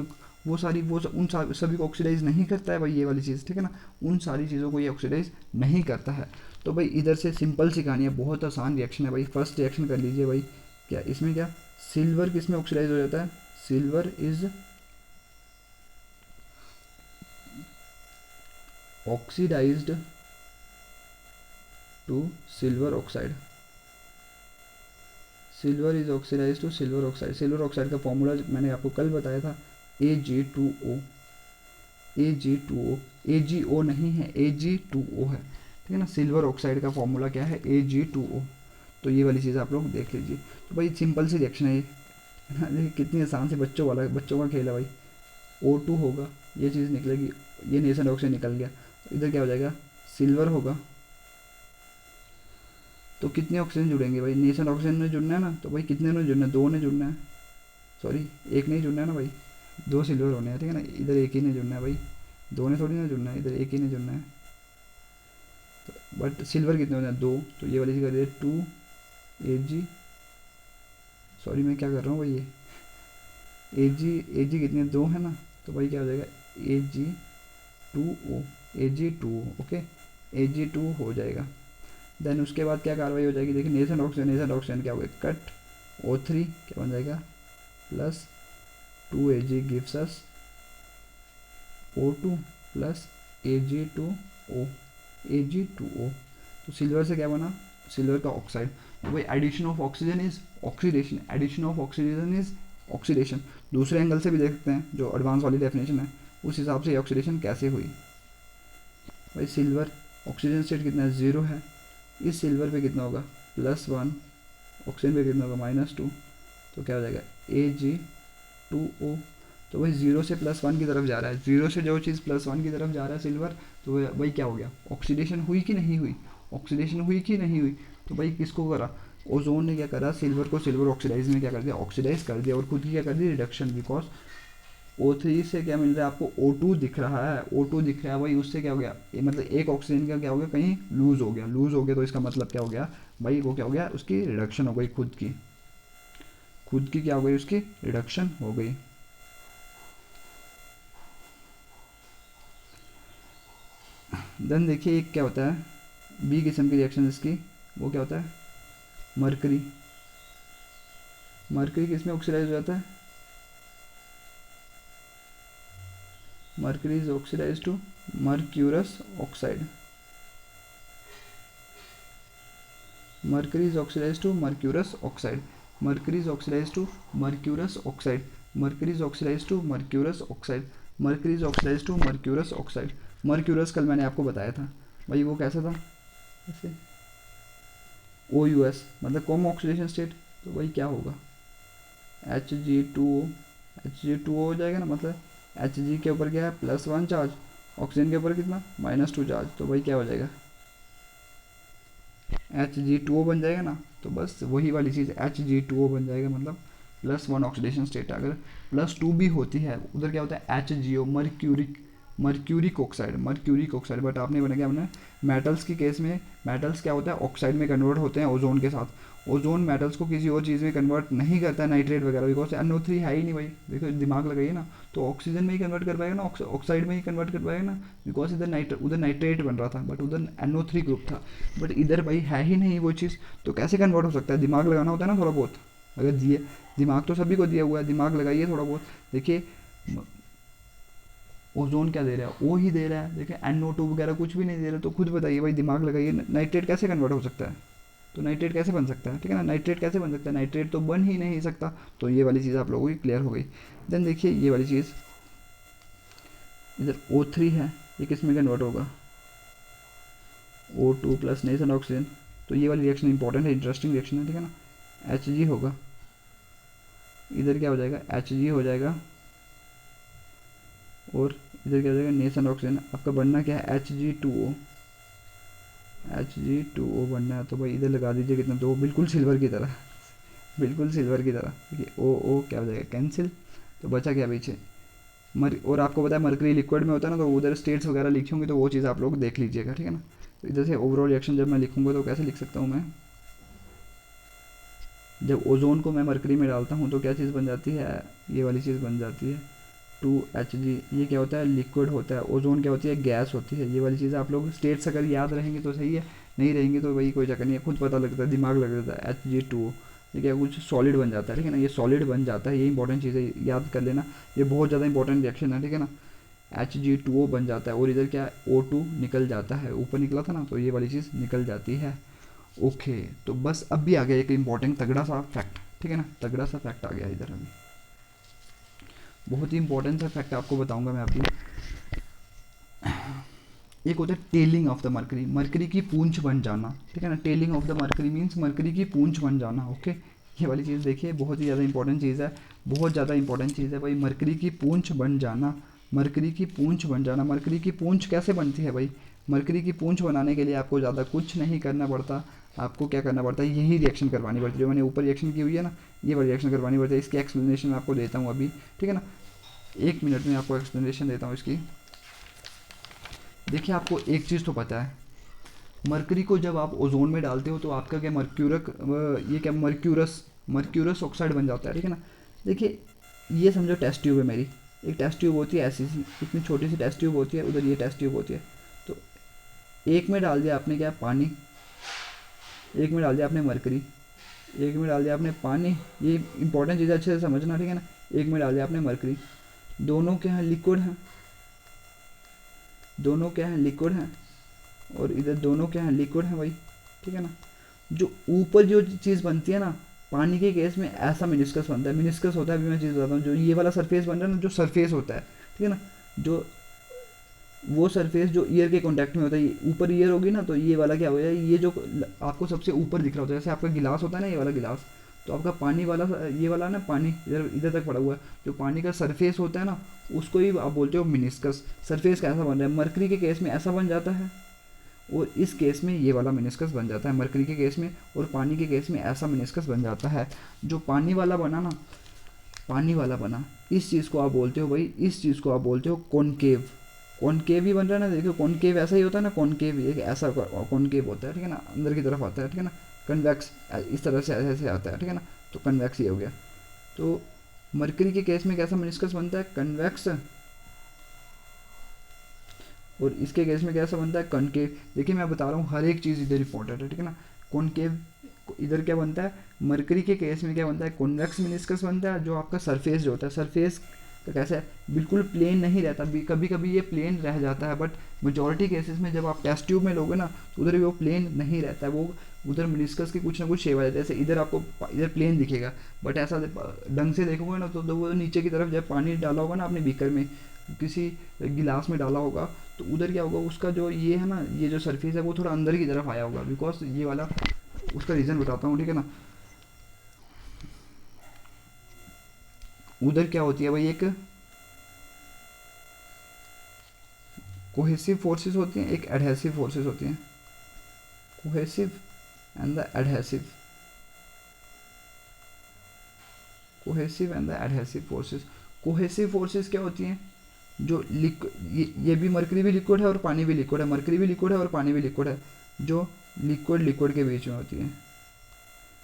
वो सारी वो उन सभी को ऑक्सीडाइज नहीं करता है भाई ये वाली चीज़, ठीक है ना। उन सारी चीज़ों को ये ऑक्सीडाइज नहीं करता है। तो भाई इधर से सिंपल सी कहानी है, बहुत आसान रिएक्शन है भाई। फर्स्ट रिएक्शन कर लीजिए भाई, क्या इसमें क्या सिल्वर किस में ऑक्सीडाइज हो जाता है, silver is oxidised to silver oxide, silver is oxidise to silver oxide. Silver oxide का फॉर्मूला मैंने आपको कल बताया था, Ag2O, Ag2O, AgO नहीं है, Ag2O है, ठीक है ना। सिल्वर ऑक्साइड का फॉर्मूला क्या है, Ag2O। तो ये वाली चीज़ आप लोग देख लीजिए। तो भाई सिंपल सी रिएक्शन है ये, है ना। देखिए कितनी आसान से बच्चों वाला, बच्चों का खेल है भाई। O2 होगा, ये चीज़ निकलेगी, ये नेशन ऑक्साइड निकल गया, तो इधर क्या हो जाएगा, सिल्वर होगा। तो कितने ऑक्सीजन जुड़ेंगे भाई, नेशन ऑक्सीजन में जुड़ना है ना, तो भाई कितने ने जुड़ना है, 2 ने जुड़ना है, सॉरी 1 नहीं जुड़ना है ना भाई, 2 सिल्वर होने हैं, ठीक है ना। इधर 1 ही ने जुड़ना है भाई, 2 ने थोड़ी ना जुड़ना है, इधर 1 ही ने जुड़ना है। तो बट सिल्वर कितने हो जाए, 2, तो ये वाली चीज़ कर दीजिए 2 Ag, सॉरी मैं क्या कर रहा हूँ भाई, ये Ag कितने 2 है ना, तो भाई क्या हो जाएगा Ag2O, Ag2O, ओके, Ag2 हो जाएगा। देन उसके बाद क्या कार्रवाई हो जाएगी, देखिए नेशन ऑक्सीजन क्या हो गया, कट O3 क्या बन जाएगा +2Ag gives us O2 plus Ag2O, Ag2O। तो सिल्वर से क्या बना, सिल्वर का ऑक्साइड। तो भाई addition of oxygen is oxidation, addition of oxygen is oxidation. दूसरे एंगल से भी देख सकते हैं, जो एडवांस वाली डेफिनेशन है उस हिसाब से ऑक्सीडेशन कैसे हुई। भाई सिल्वर ऑक्सीजन स्टेट कितना है, 0 है, इस सिल्वर पे कितना होगा +1, ऑक्सीजन पे कितना होगा -2, तो क्या हो जाएगा Ag2O। तो भाई 0 से +1 की तरफ जा रहा है, 0 से जो चीज़ +1 की तरफ जा रहा है सिल्वर, तो भाई क्या हो गया, ऑक्सीडेशन हुई कि नहीं हुई, ऑक्सीडेशन हुई कि नहीं हुई। तो भाई किसको करा, ओजोन ने क्या करा, सिल्वर को सिल्वर ऑक्सीडाइज में क्या कर दिया, ऑक्सीडाइज कर दिया, और खुद की क्या कर दी, रिडक्शन। बिकॉज O3 से क्या मिल रहा है आपको, O2 दिख रहा है, O2 दिख रहा है भाई, उससे क्या हो गया, ये मतलब एक ऑक्सीजन का क्या हो गया, कहीं लूज़ हो गया, लूज़ हो गया, तो इसका मतलब क्या हो गया भाई, वो क्या हो गया, उसकी रिडक्शन हो गई, खुद की क्या हो गई, उसकी रिडक्शन हो गई। देन देखिए एक क्या होता है, बी किस्म की रिएक्शन इसकी, वो क्या होता है, मरकरी। मरकरी किस में ऑक्सीडाइज हो जाता है, mercury is oxidise to mercurous oxide. Mercury is oxidise to mercurous oxide. Mercury is oxidise to mercurous oxide. Mercury is oxidise to mercurous oxide. Mercury is oxidise to mercurous oxide. Mercurous कल मैंने आपको बताया था भाई, वो कैसा था, ऐसे ओ यू एस, मतलब कॉमन ऑक्सीडेशन स्टेट। तो भाई क्या होगा, Hg2O, Hg2O हो जाएगा ना, मतलब Hg के ऊपर क्या है, +1 चार्ज, ऑक्सीजन के ऊपर कितना, -2 चार्ज। तो भाई क्या हो जाएगा, Hg2O बन जाएगा ना। तो बस वही वाली चीज़ Hg2O बन जाएगा, मतलब +1 ऑक्सीडेशन स्टेट। अगर +2 भी होती है उधर क्या होता है, HgO, mercuric oxide, mercuric oxide. But आपने बना क्या हमने, मेटल्स की केस में मेटल्स क्या होता है, ऑक्साइड में कन्वर्ट होते हैं ओजोन के साथ। ओजोन मेटल्स को किसी और चीज़ में कन्वर्ट नहीं करता है, नाइट्रेट वगैरह, बिकॉज NO3 है ही नहीं भाई। देखो दिमाग लगाइए ना, तो ऑक्सीजन में ही कन्वर्ट कर पाएगा ना, ऑक्साइड में ही कन्वर्ट कर पाएगा ना, बिकॉज उधर नाइट्रेट बन रहा था, बट उधर NO3 ग्रुप था। बट इधर भाई है ही नहीं वो चीज़, तो कैसे कन्वर्ट हो सकता है, दिमाग लगाना होता है ना थोड़ा बहुत। अगर दिए, दिमाग तो सभी को दिया हुआ है, दिमाग लगाइए थोड़ा बहुत। देखिए ओजोन क्या दे रहा है, ओ ही दे रहा है। देखिए NO2 वगैरह कुछ भी नहीं दे रहा, तो खुद बताइए भाई, दिमाग लगाइए, नाइट्रेट कैसे कन्वर्ट हो सकता है, तो नाइट्रेट कैसे बन सकता है, ठीक है ना, नाइट्रेट कैसे बन सकता है, नाइट्रेट तो बन ही नहीं सकता। तो ये वाली चीज़ आप लोगों की क्लियर हो गई। देन देखिए ये वाली चीज़, इधर O3 है, ये किस में कन्वर्ट होगा, O2 प्लस नेशन ऑक्सीजन। तो ये वाली रिएक्शन इंपॉर्टेंट है, इंटरेस्टिंग रिएक्शन है, ठीक है ना। Hg होगा, इधर क्या हो जाएगा, Hg हो जाएगा, और इधर क्या हो जाएगा, नेशन ऑक्सीजन। आपका बनना क्या है, Hg2O, Hg2O बनना है। तो भाई इधर लगा दीजिए कितना, तो बिल्कुल सिल्वर की तरह, बिल्कुल सिल्वर की तरह। देखिए ओ ओ क्या हो जाएगा, कैंसिल। तो बचा क्या पीछे, और आपको पता है मरकरी लिक्विड में होता है ना, तो उधर स्टेट्स वगैरह लिखी होंगी, तो वो चीज़ आप लोग देख लीजिएगा, ठीक है ना। तो इधर से ओवरऑल रिएक्शन जब मैं लिखूंगा तो कैसे लिख सकता हूँ मैं, जब ओजोन को मैं मरकरी में डालता हूँ तो क्या चीज़ बन जाती है, ये वाली चीज़ बन जाती है 2Hg। ये क्या होता है, लिक्विड होता है। ओजोन क्या होती है, गैस होती है। ये वाली चीज़ आप लोग स्टेट्स अगर याद रहेंगे तो सही है, नहीं रहेंगे तो भाई कोई चक्कर नहीं है, खुद पता लगता है, दिमाग लग जाता है। Hg2O ये क्या, कुछ सॉलिड बन जाता है, ठीक है ना, ये सॉलिड बन जाता है, ये इंपॉर्टेंट चीज़ है, याद कर लेना, ये बहुत ज़्यादा इंपॉर्टेंट रिएक्शन है, ठीक है ना। Hg2O बन जाता है, और इधर क्या O2 निकल जाता है, ऊपर निकला था ना, तो ये वाली चीज़ निकल जाती है। ओके, तो बस अब भी आ गया एक इंपॉर्टेंट तगड़ा सा फैक्ट, ठीक है ना, तगड़ा सा फैक्ट आ गया इधर अभी, बहुत ही इंपॉर्टेंट सा फैक्ट आपको बताऊंगा मैं अभी। एक होता है telling of the mercury, mercury की पूंछ बन जाना, ठीक है ना। Telling of the mercury means mercury की पूंछ बन जाना। ओके, ये वाली चीज़ देखिए, बहुत ही ज़्यादा इंपॉर्टेंट चीज़ है, बहुत ज़्यादा इंपॉर्टेंट चीज़ है भाई, मरकरी की पूंछ बन जाना। मरकरी की पूंछ बन जाना, मरकरी की पूंछ कैसे बनती है भाई, मरकरी की पूंछ बनाने के लिए आपको ज़्यादा कुछ नहीं करना पड़ता। आपको क्या करना पड़ता है, यही रिएक्शन करवानी पड़ती है, जो मैंने ऊपर रिएक्शन की हुई है ना, ये वाली रिएक्शन करवानी पड़ती है। इसकी एक्सप्लेनेशन मैं आपको देता हूँ अभी, ठीक है ना, 1 मिनट में आपको एक्सप्लेनेशन देता हूँ इसकी। देखिए आपको एक चीज़ तो पता है, मरकरी को जब आप ओजोन में डालते हो तो आपका क्या ये क्या मर्क्यूरस ऑक्साइड बन जाता है, ठीक है ना। देखिए ये समझो टेस्ट ट्यूब है मेरी, एक टेस्ट ट्यूब होती है ऐसी सी, इतनी छोटी सी टेस्ट ट्यूब होती है, उधर ये टेस्ट ट्यूब होती है। तो एक में डाल दिया आपने क्या, पानी, एक में डाल दिया आपने मरकरी, एक में डाल दिया आपने पानी, ये इंपॉर्टेंट चीज़ अच्छे से समझना, ठीक है ना। एक में डाल दिया आपने मरकरी, दोनों क्या हैं, लिक्विड हैं, दोनों क्या हैं, लिक्विड हैं, और इधर दोनों क्या हैं, लिक्विड हैं भाई, ठीक है ना। जो ऊपर जो चीज़ बनती है ना, पानी के केस में ऐसा मिनिस्कस बनता है, मिनिस्कस होता है, अभी मैं चीज़ बताता हूँ, जो ये वाला सरफेस बन रहा है ना, जो सरफेस होता है, ठीक है ना, जो वो सरफेस जो ईयर के कांटेक्ट में होता है, ऊपर ईयर होगी ना, तो ये वाला क्या हो जाए, ये जो आपको सबसे ऊपर दिख रहा होता है, जैसे आपका गिलास होता है ना, ये वाला गिलास, तो आपका पानी वाला, ये वाला ना पानी इधर इधर तक पड़ा हुआ है, जो पानी का सरफेस होता है ना, उसको ही आप बोलते हो मिनिस्कस। सरफेस कैसा बन रहा है, मरकरी के केस में ऐसा बन जाता है, और इस केस में ये वाला मिनिस्कस बन जाता है, मरकरी के केस में, और पानी के केस में ऐसा मिनिस्कस बन जाता है। जो पानी वाला बना ना, पानी वाला बना, इस चीज़ को आप बोलते हो भाई, इस चीज़ को आप बोलते हो कॉनकेव। कॉनकेव ही बन रहा है ना, देखो कॉनकेव ऐसा ही होता है ना, कॉनकेव एक ऐसा कॉनकेव होता है, ठीक है ना, अंदर की तरफ आता है, ठीक है ना। कन्वेक्स इस तरह से ऐसे ऐसे आता है, ठीक है ना, तो कन्वेक्स ये हो गया। तो मरकरी के केस में कैसा मिनिस्कस बनता है, कन्वेक्स। और इसके केस में कैसा बनता है कॉनकेव। देखिए मैं बता रहा हूँ हर एक चीज़ इधर इंपॉर्टेंट है, ठीक है ना। कॉनकेव इधर क्या बनता है, मरकरी के केस में क्या बनता है, कॉन्वेक्स मेनिस्कस बनता है। जो आपका सरफेस जो होता है, सरफेस तो कैसा है, बिल्कुल प्लेन नहीं रहता, कभी कभी ये प्लेन रह जाता है, बट मेजॉरिटी केसेस में जब आप टेस्ट ट्यूब में लोगे ना तो उधर भी वो प्लेन नहीं रहता है, वो उधर मेनिस्कस की कुछ ना कुछ शेप आ जाता है। जैसे इधर आपको इधर प्लेन दिखेगा, बट ऐसा ढंग से देखोगे ना तो वो नीचे की तरफ जब पानी डाला होगा ना आपने बीकर में, किसी गिलास में डाला होगा, तो उधर क्या होगा, उसका जो ये है ना, ये जो सरफेस है वो थोड़ा अंदर की तरफ आया होगा, बिकॉज ये वाला उसका रीज़न बताता हूँ, ठीक है ना। उधर क्या होती है भाई, एक कोहेसिव फोर्सेस होती हैं, एक एडहेसिव फोर्सेस होती हैं। Cohesive and the adhesive, cohesive and the adhesive forces. Cohesive forces क्या होती हैं, जो ये भी मरकरी भी लिक्विड है और पानी भी लिक्विड है, मरकरी भी लिक्विड है और पानी भी लिक्विड है, जो लिक्विड लिक्विड के बीच में होती है।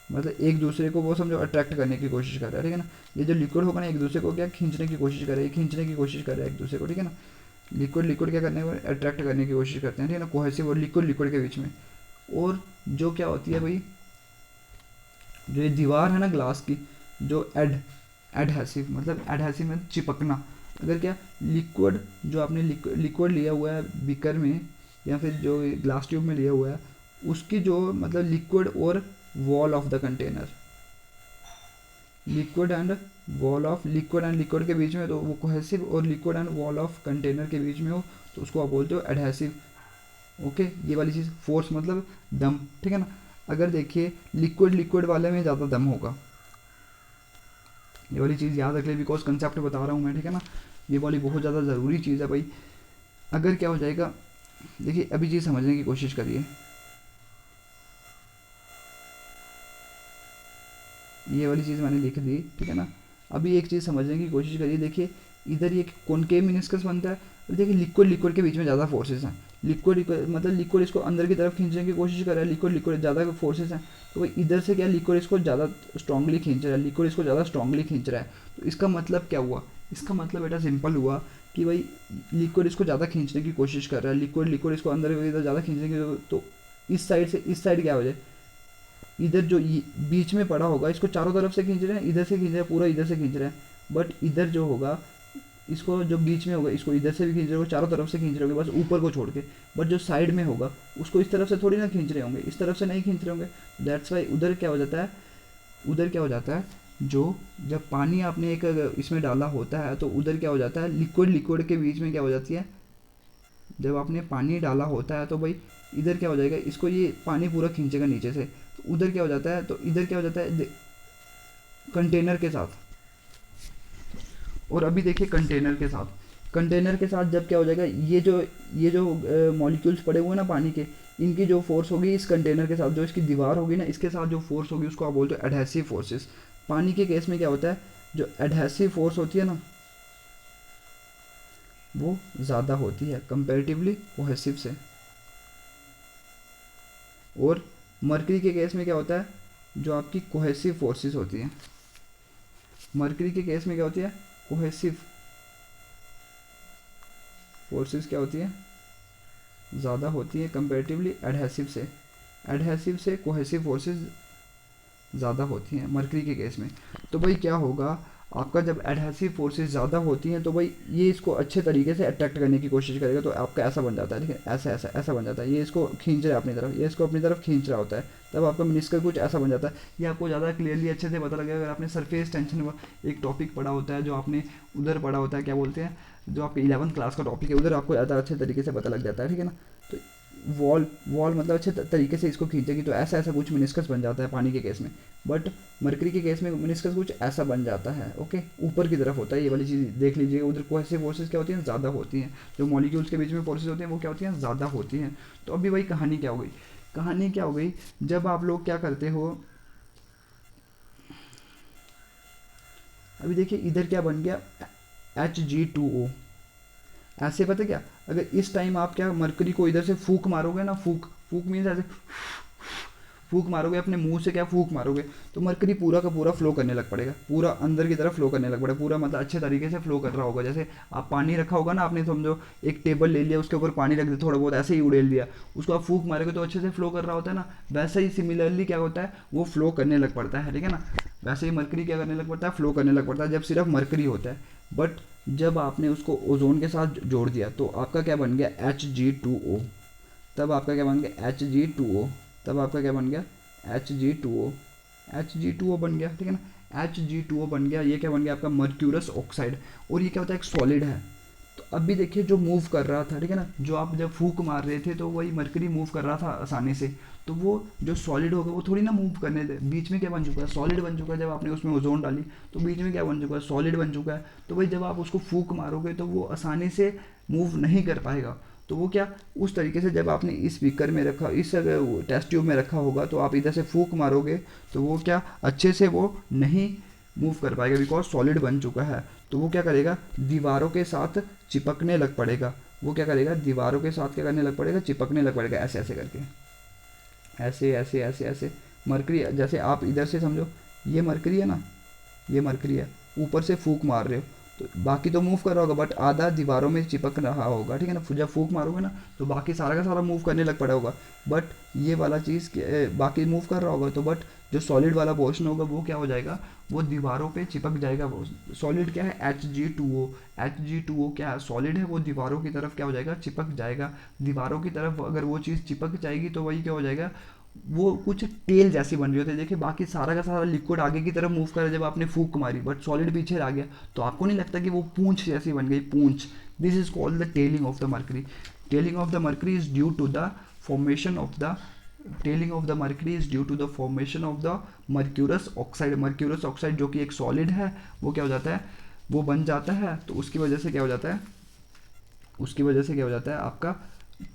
मतलब एक दूसरे को वो समझो अट्रैक्ट करने की कोशिश कर रहा है, ठीक है ना। ये जो लिक्विड होगा ना एक दूसरे को क्या खींचने की कोशिश कर रहा है, खींचने की कोशिश कर रहा है एक दूसरे को, ठीक है ना। लिक्विड लिक्विड क्या करने को अट्रैक्ट करने की कोशिश करते हैं, ठीक है ना, कोहेसिव और लिक्विड लिक्विड के बीच में। और जो क्या होती है भाई, जो ये दीवार है ना ग्लास की, जो एडहेसिव मतलब एडहेसिव में चिपकना। अगर क्या लिक्विड जो आपने लिक्विड लिया हुआ है बीकर में या फिर जो ग्लास ट्यूब में लिया हुआ है, उसकी जो मतलब लिक्विड और wall of the container, liquid and wall of liquid and liquid के बीच में, तो वो कोहेसिव और liquid and wall of container के बीच में हो तो उसको आप बोलते हो एडहेसिव। ओके, ये वाली चीज़ फोर्स मतलब दम, ठीक है ना। अगर देखिए लिक्विड लिक्विड वाले में ज़्यादा दम होगा, ये वाली चीज़ याद रख ले, बिकॉज कंसेप्ट बता रहा हूँ मैं, ठीक है ना। ये वाली बहुत ज़्यादा ज़रूरी चीज़ है भाई। अगर क्या हो जाएगा, देखिए अभी चीज़ समझने की कोशिश करिए, ये वाली चीज़ मैंने लिख दी, ठीक है ना। अभी एक चीज़ समझने की कोशिश करिए, देखिए इधर ये कॉनकेव मेनिस्कस बनता है, और देखिए लिक्विड लिक्विड के बीच में ज़्यादा फोर्सेस हैं। लिक्विड मतलब लिक्विड इसको अंदर की तरफ खींचने की कोशिश कर रहा है, लिक्विड लिक्विड ज़्यादा फोर्सेस हैं, तो भाई इधर से क्या लिक्विड इसको ज़्यादा स्ट्रांगली खींच रहा है, लिक्विड इसको ज़्यादा स्ट्रांगली खींच रहा है। तो इसका मतलब क्या हुआ, इसका मतलब बेटा सिंपल हुआ कि भाई लिक्विड इसको ज़्यादा खींचने की कोशिश कर रहा है, लिक्विड लिक्विड इसको अंदर इधर ज़्यादा खींचने की, तो इस साइड से इस साइड क्या हो जाए, इधर जो बीच में पड़ा होगा इसको चारों तरफ से खींच रहे हैं, इधर से खींच रहे हैं, पूरा इधर से खींच रहे हैं, बट इधर जो होगा इसको जो बीच में होगा इसको इधर से भी खींच रहे होंगे, चारों तरफ से खींच रहे होंगे, बस ऊपर को छोड़ के। बट जो साइड में होगा उसको इस तरफ से थोड़ी ना खींच रहे होंगे, इस तरफ से नहीं खींच रहे होंगे। दैट्स वाई उधर क्या हो जाता है, उधर क्या हो जाता है, जो जब पानी आपने एक इसमें डाला होता है तो उधर क्या हो जाता है, लिक्विड लिक्विड के बीच में क्या हो जाती है, जब आपने पानी डाला होता है तो भाई इधर क्या हो जाएगा, इसको ये पानी पूरा खींचेगा नीचे से, तो उधर क्या हो जाता है, तो इधर क्या हो जाता है कंटेनर के साथ। और अभी देखिए कंटेनर के साथ जब क्या हो जाएगा, ये जो मॉलिक्यूल्स पड़े हुए हैं ना पानी के, इनकी जो फोर्स होगी इस कंटेनर के साथ, जो इसकी दीवार होगी ना इसके साथ जो फोर्स होगी उसको आप बोलते हो एडहेसिव फोर्सेस। पानी के केस में क्या होता है, जो एडहेसिव फोर्स होती है ना वो ज़्यादा होती है कंपेरेटिवली कोहेसिव से। और मरकरी के केस में क्या होता है, जो आपकी कोहेसिव फोर्सेस होती हैं, मरकरी के केस में क्या होती है, कोहेसिव फोर्सेस क्या होती है, ज़्यादा होती है कंपेरेटिवली एडहेसिव से कोहेसिव फोर्सेस ज़्यादा होती हैं मरकरी के केस में। तो भाई क्या होगा, आपका जब एडहेसिव फोर्सेस ज़्यादा होती हैं तो भाई ये इसको अच्छे तरीके से अट्रैक्ट करने की कोशिश करेगा, तो आपका ऐसा बन जाता है, ठीक है, ऐसा ऐसा ऐसा बन जाता है, ये इसको खींच रहा है अपनी तरफ, ये इसको अपनी तरफ खींच रहा होता है, तब आपका मेनिस्कस कुछ ऐसा बन जाता है। ये आपको ज़्यादा क्लियरली अच्छे से पता लगेगा अगर आपने सरफेस टेंशन एक टॉपिक पढ़ा होता है, जो आपने उधर पढ़ा होता है, क्या बोलते हैं, जो आपके 11th क्लास का टॉपिक है, उधर आपको ज़्यादा अच्छे तरीके से पता लग जाता है, ठीक है ना। तो वॉल मतलब अच्छे तरीके से इसको खींचेगी, तो ऐसा ऐसा कुछ मेनिस्कस बन जाता है पानी के केस में। बट मरकरी के केस में मेनिस्कस कुछ ऐसा बन जाता है, ओके, ऊपर की तरफ होता है, ये वाली चीज़ देख लीजिएगा। उधर कोहेसिव फोर्सेस क्या होती हैं, ज़्यादा होती हैं, जो मॉलिक्यूल्स के बीच में फोर्सेस होती हैं वो क्या होती हैं, ज़्यादा होती हैं। तो अभी भाई कहानी क्या हो गई, कहानी क्या हो गई, जब आप लोग क्या करते हो, अभी देखिए इधर क्या बन गया, Hg2O। ऐसे पता क्या, अगर इस टाइम आप क्या मरकरी को इधर से फूक मारोगे ना, फूक मीन्स ऐसे फूंक मारोगे अपने मुंह से, क्या फूंक मारोगे तो मरकरी पूरा का पूरा फ्लो करने लग पड़ेगा, पूरा अंदर की तरफ फ्लो करने लग पड़ेगा, पूरा मतलब अच्छे तरीके से फ्लो कर रहा होगा। जैसे आप पानी रखा होगा ना आपने, समझो एक टेबल ले लिया, उसके ऊपर पानी रख दिया, थोड़ा बहुत ऐसे ही उड़ेल दिया, उसको आप फूंक मारोगे तो अच्छे से फ्लो कर रहा होता है ना। वैसे ही सिमिलरली क्या होता है, वो फ्लो करने लग पड़ता है, ठीक है ना। वैसे ही मरकरी क्या करने लग पड़ता है, फ्लो करने लग पड़ता है जब सिर्फ मरकरी होता है। बट जब आपने उसको ओजोन के साथ जोड़ दिया तो आपका क्या बन गया, Hg2O। तब आपका क्या बन गया, Hg2O। तब आपका क्या बन गया, Hg2O। Hg2O बन गया, ठीक है ना। Hg2O बन गया, ये क्या बन गया आपका, मर्क्यूरस ऑक्साइड। और ये क्या होता है, एक सॉलिड है। तो अभी देखिए जो मूव कर रहा था, ठीक है ना, जो आप जब फूंक मार रहे थे तो वही मरकरी मूव कर रहा था आसानी से। तो वो जो सॉलिड होगा वो थोड़ी ना मूव करने दे, बीच में क्या बन चुका है, सॉलिड बन चुका है। जब आपने उसमें ओजोन डाली तो बीच में क्या बन चुका है, सॉलिड बन चुका है। तो भाई जब आप उसको फूंक मारोगे तो वो आसानी से मूव नहीं कर पाएगा। तो वो क्या, उस तरीके से जब आपने इस स्पीकर में रखा, इस टेस्ट ट्यूब में रखा होगा, तो आप इधर से फूंक मारोगे तो वो क्या अच्छे से वो नहीं मूव कर पाएगा, बिकॉज सॉलिड बन चुका है। तो वो क्या करेगा, दीवारों के साथ चिपकने लग पड़ेगा। वो क्या करेगा, दीवारों के साथ क्या करने लग पड़ेगा, चिपकने लग पड़ेगा, ऐसे ऐसे करके, ऐसे ऐसे ऐसे ऐसे। मरकरी जैसे आप इधर से समझो, ये मरकरी है ना, ये मरकरी है, ऊपर से फूंक मार रहे हो तो बाकी तो मूव कर रहा होगा, बट आधा दीवारों में चिपक रहा होगा, ठीक है ना। जब फूंक मारोगे ना तो बाकी सारा का सारा मूव करने लग पड़ा होगा, बट ये वाला चीज़ बाकी मूव कर रहा होगा। तो बट जो सॉलिड वाला पोर्शन होगा वो क्या हो जाएगा, वो दीवारों पे चिपक जाएगा। वो सॉलिड क्या है, Hg2O। Hg2O क्या है, सॉलिड है, वो दीवारों की तरफ क्या हो जाएगा, चिपक जाएगा। दीवारों की तरफ अगर वो चीज़ चिपक जाएगी तो वही क्या हो जाएगा, वो कुछ तेल जैसी बन रही होती है। देखिए बाकी सारा का सारा लिक्विड आगे की तरफ मूव कर रहा है जब आपने फूंक मारी, बट सॉलिड पीछे आ गया। तो आपको नहीं लगता कि वो पूंछ जैसी बन गई, पूंछ। This is called the tailing of the mercury. Tailing of the mercury is due to the formation of the tailing of the mercury is due to the formation of the mercurous oxide. Mercurous oxide जो कि एक solid है, वो क्या हो जाता है, वो बन जाता है। तो उसकी वजह से क्या हो जाता है, उसकी वजह से क्या हो जाता है, आपका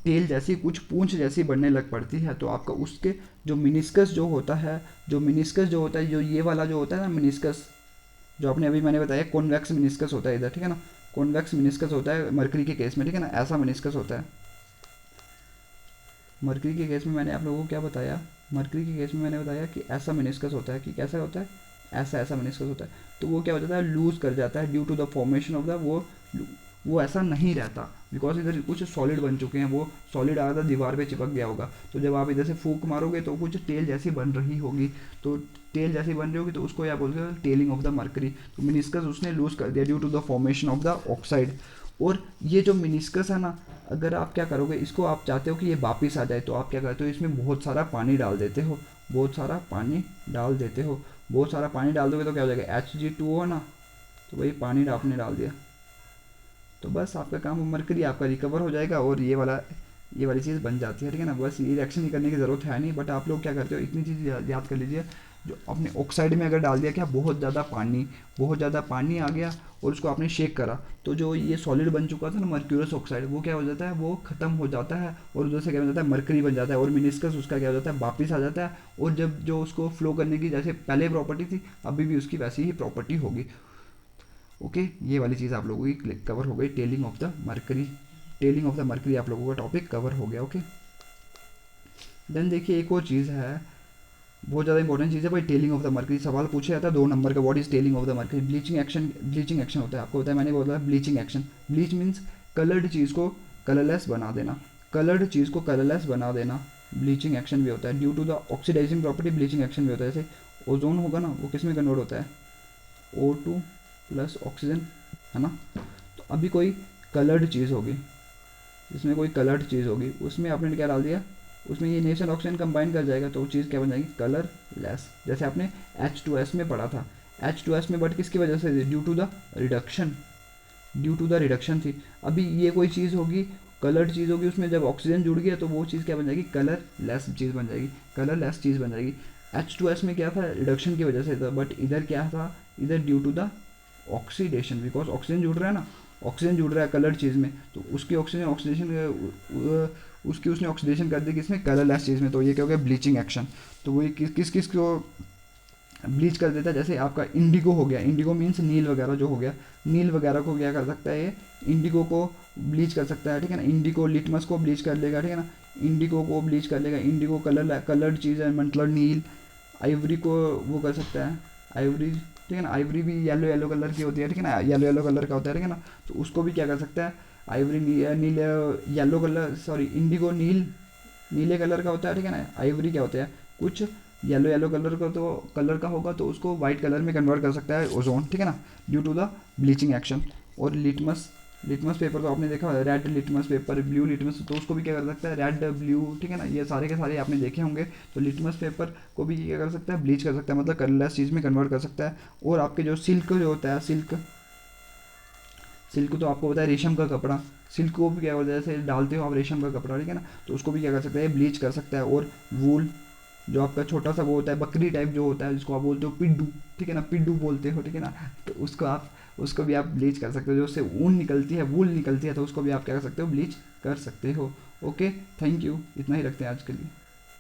तेल जैसी कुछ पूंछ जैसी बनने लग पड़ती है। तो आपका उसके जो मिनिस्कस जो होता है, जो मिनिस्कस जो होता है, जो ये वाला जो होता है ना मिनिस्कस, जो आपने अभी मैंने बताया कॉन्वेक्स मिनिस्कस होता है इधर, ठीक है ना। कॉन्वेक्स मिनिस्कस होता है मरकरी के केस में, ठीक है ना, ऐसा मिनिस्कस होता है। मरकरी के केस में मैंने आप लोगों को क्या बताया, मरकरी के केस में मैंने बताया कि ऐसा मिनिस्कस होता है, कि कैसा होता है, ऐसा ऐसा मिनिस्कस होता है। तो वो क्या हो जाता है, लूज कर जाता है due to the formation of the वो ऐसा नहीं रहता, बिकॉज इधर कुछ सॉलिड बन चुके हैं, वो सॉलिड आधा दीवार पे चिपक गया होगा। तो जब आप इधर से फूंक मारोगे तो कुछ तेल जैसी बन रही होगी। तो तेल जैसी बन रही होगी तो उसको क्या बोलते हैं, टेलिंग ऑफ द मरकरी। तो मिनिस्कस उसने लूज कर दिया due to the formation of the oxide. और ये जो मिनिस्कस है ना, अगर आप क्या करोगे, इसको आप चाहते हो कि ये वापिस आ जाए, तो आप क्या करते हो, इसमें बहुत सारा पानी डाल देते हो, बहुत सारा पानी डाल देते हो। बहुत सारा पानी डाल दोगे तो क्या हो जाएगा, Hg2O है ना, तो वही पानी आपने डाल दिया, तो बस आपका काम मरकरी आपका रिकवर हो जाएगा और ये वाली चीज़ बन जाती है, ठीक है ना। बस ये रिएक्शन ही करने की ज़रूरत है नहीं। बट आप लोग क्या करते हो, इतनी चीज़ याद कर लीजिए, जो अपने ऑक्साइड में अगर डाल दिया क्या, बहुत ज़्यादा पानी आ गया और उसको आपने शेक करा, तो जो ये सॉलिड बन चुका था ना मर्क्यूरस ऑक्साइड, वो क्या हो जाता है, वो ख़त्म हो जाता है और उधर से क्या हो जाता है, मरकरी बन जाता है। और मिनिस्कस उसका क्या हो जाता है, वापिस आ जाता है। और जब जो उसको फ्लो करने की जैसे पहले प्रॉपर्टी थी, अभी भी उसकी वैसी ही प्रॉपर्टी होगी। ओके, ये वाली चीज़ आप लोगों की कवर हो गई, telling of the mercury. Tailing of the mercury आप लोगों का टॉपिक कवर हो गया। ओके, देन देखिए एक और चीज़ है, बहुत ज़्यादा इंपॉर्टेंट चीज़ है भाई, टेलिंग ऑफ द मरकरी। सवाल पूछा जाता है 2 नंबर का, what is telling of the mercury. Bleaching action होता है, आपको बताया मैंने, बोला bleaching action. Bleach means coloured चीज़ को कलरलेस बना देना, कलर्ड चीज़ को कलरलेस बना देना, ब्लीचिंग एक्शन भी होता है। Due to the oxidising property bleaching action भी होता है। जैसे ओजोन होगा ना, वो किस में कन्वर्ट होता है, O2 प्लस ऑक्सीजन, है ना। तो अभी कोई कलर्ड चीज़ होगी, जिसमें कोई कलर्ड चीज़ होगी, उसमें आपने क्या डाल दिया, उसमें ये नेचुरल ऑक्सीजन कंबाइन कर जाएगा, तो वो चीज़ क्या बन जाएगी, कलरलेस। जैसे आपने H2S में पढ़ा था, H2S में, बट किसकी वजह से, due to the reduction, due to the reduction थी। अभी ये कोई चीज़ होगी, कलर्ड चीज़ होगी, उसमें जब ऑक्सीजन जुड़ गया तो वो चीज़ क्या बन जाएगी, कलरलेस चीज़ बन जाएगी, कलरलेस चीज़ बन जाएगी। H2S में क्या था, रिडक्शन की वजह से था, बट इधर क्या था, इधर due to the oxidation, because oxygen जुड़ रहा है ना, ऑक्सीजन जुड़ रहा है कलर्ड चीज़ में, तो उसकी उसकी उसने ऑक्सीडेशन कर दी किसमें, कलरलेस चीज़ में। तो ये क्या हो गया, ब्लीचिंग एक्शन। तो वही किस किस को ब्लीच कर देता है। जैसे आपका इंडिगो हो गया, इंडिगो मीन्स नील वगैरह जो हो गया, नील वगैरह को क्या कर सकता है ये, इंडिगो को ब्लीच कर सकता है, ठीक है ना। इंडिगो लिटमस को ब्लीच कर लेगा, ठीक है ना, इंडिगो को ब्लीच कर लेगा। इंडिगो कलर्ड चीज़ है, मतलब नील। आइवरी को वो कर सकता है, आइवरी, ठीक है ना, आइवरी भी येलो येलो कलर की होती है, ठीक है ना, येलो येलो कलर का होता है, ठीक है ना, तो उसको भी क्या कर सकता है, आइवरी नीले येलो कलर, सॉरी इंडिगो नीले कलर का होता है, ठीक है ना। आइवरी क्या होता है, कुछ येलो येलो कलर का होगा तो उसको वाइट कलर में कन्वर्ट कर सकता है ओजोन, ठीक है ना, due to the bleaching action. और लिटमस पेपर तो आपने देखा, red litmus paper, blue litmus, तो उसको भी क्या कर सकता है, रेड ब्लू, ठीक है ना, ये सारे के सारे आपने देखे होंगे। तो लिटमस पेपर को भी क्या कर सकता है, ब्लीच कर सकता है, मतलब कलरलेस चीज़ में कन्वर्ट कर सकता है। और आपके जो सिल्क जो होता है, सिल्क तो आपको पता है रेशम का कपड़ा, सिल्क को भी क्या होता है, जैसे डालते हो आप रेशम का कपड़ा, ठीक है ना, तो उसको भी क्या कर सकता है, ब्लीच कर सकता है। और वूल, जो आपका छोटा सा वो होता है बकरी टाइप जो होता है, जिसको आप बोलते हो पिड्डू, ठीक है ना, पिड्डू बोलते हो, ठीक है ना, तो उसको भी आप ब्लीच कर सकते हो। जो उससे ऊन निकलती है, वूल निकलती है, तो उसको भी आप क्या कर सकते हो, ब्लीच कर सकते हो। ओके, थैंक यू, इतना ही रखते हैं आज के लिए।